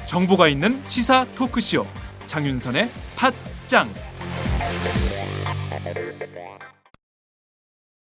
정보가 있는 시사 토크쇼 장윤선의 팟짱.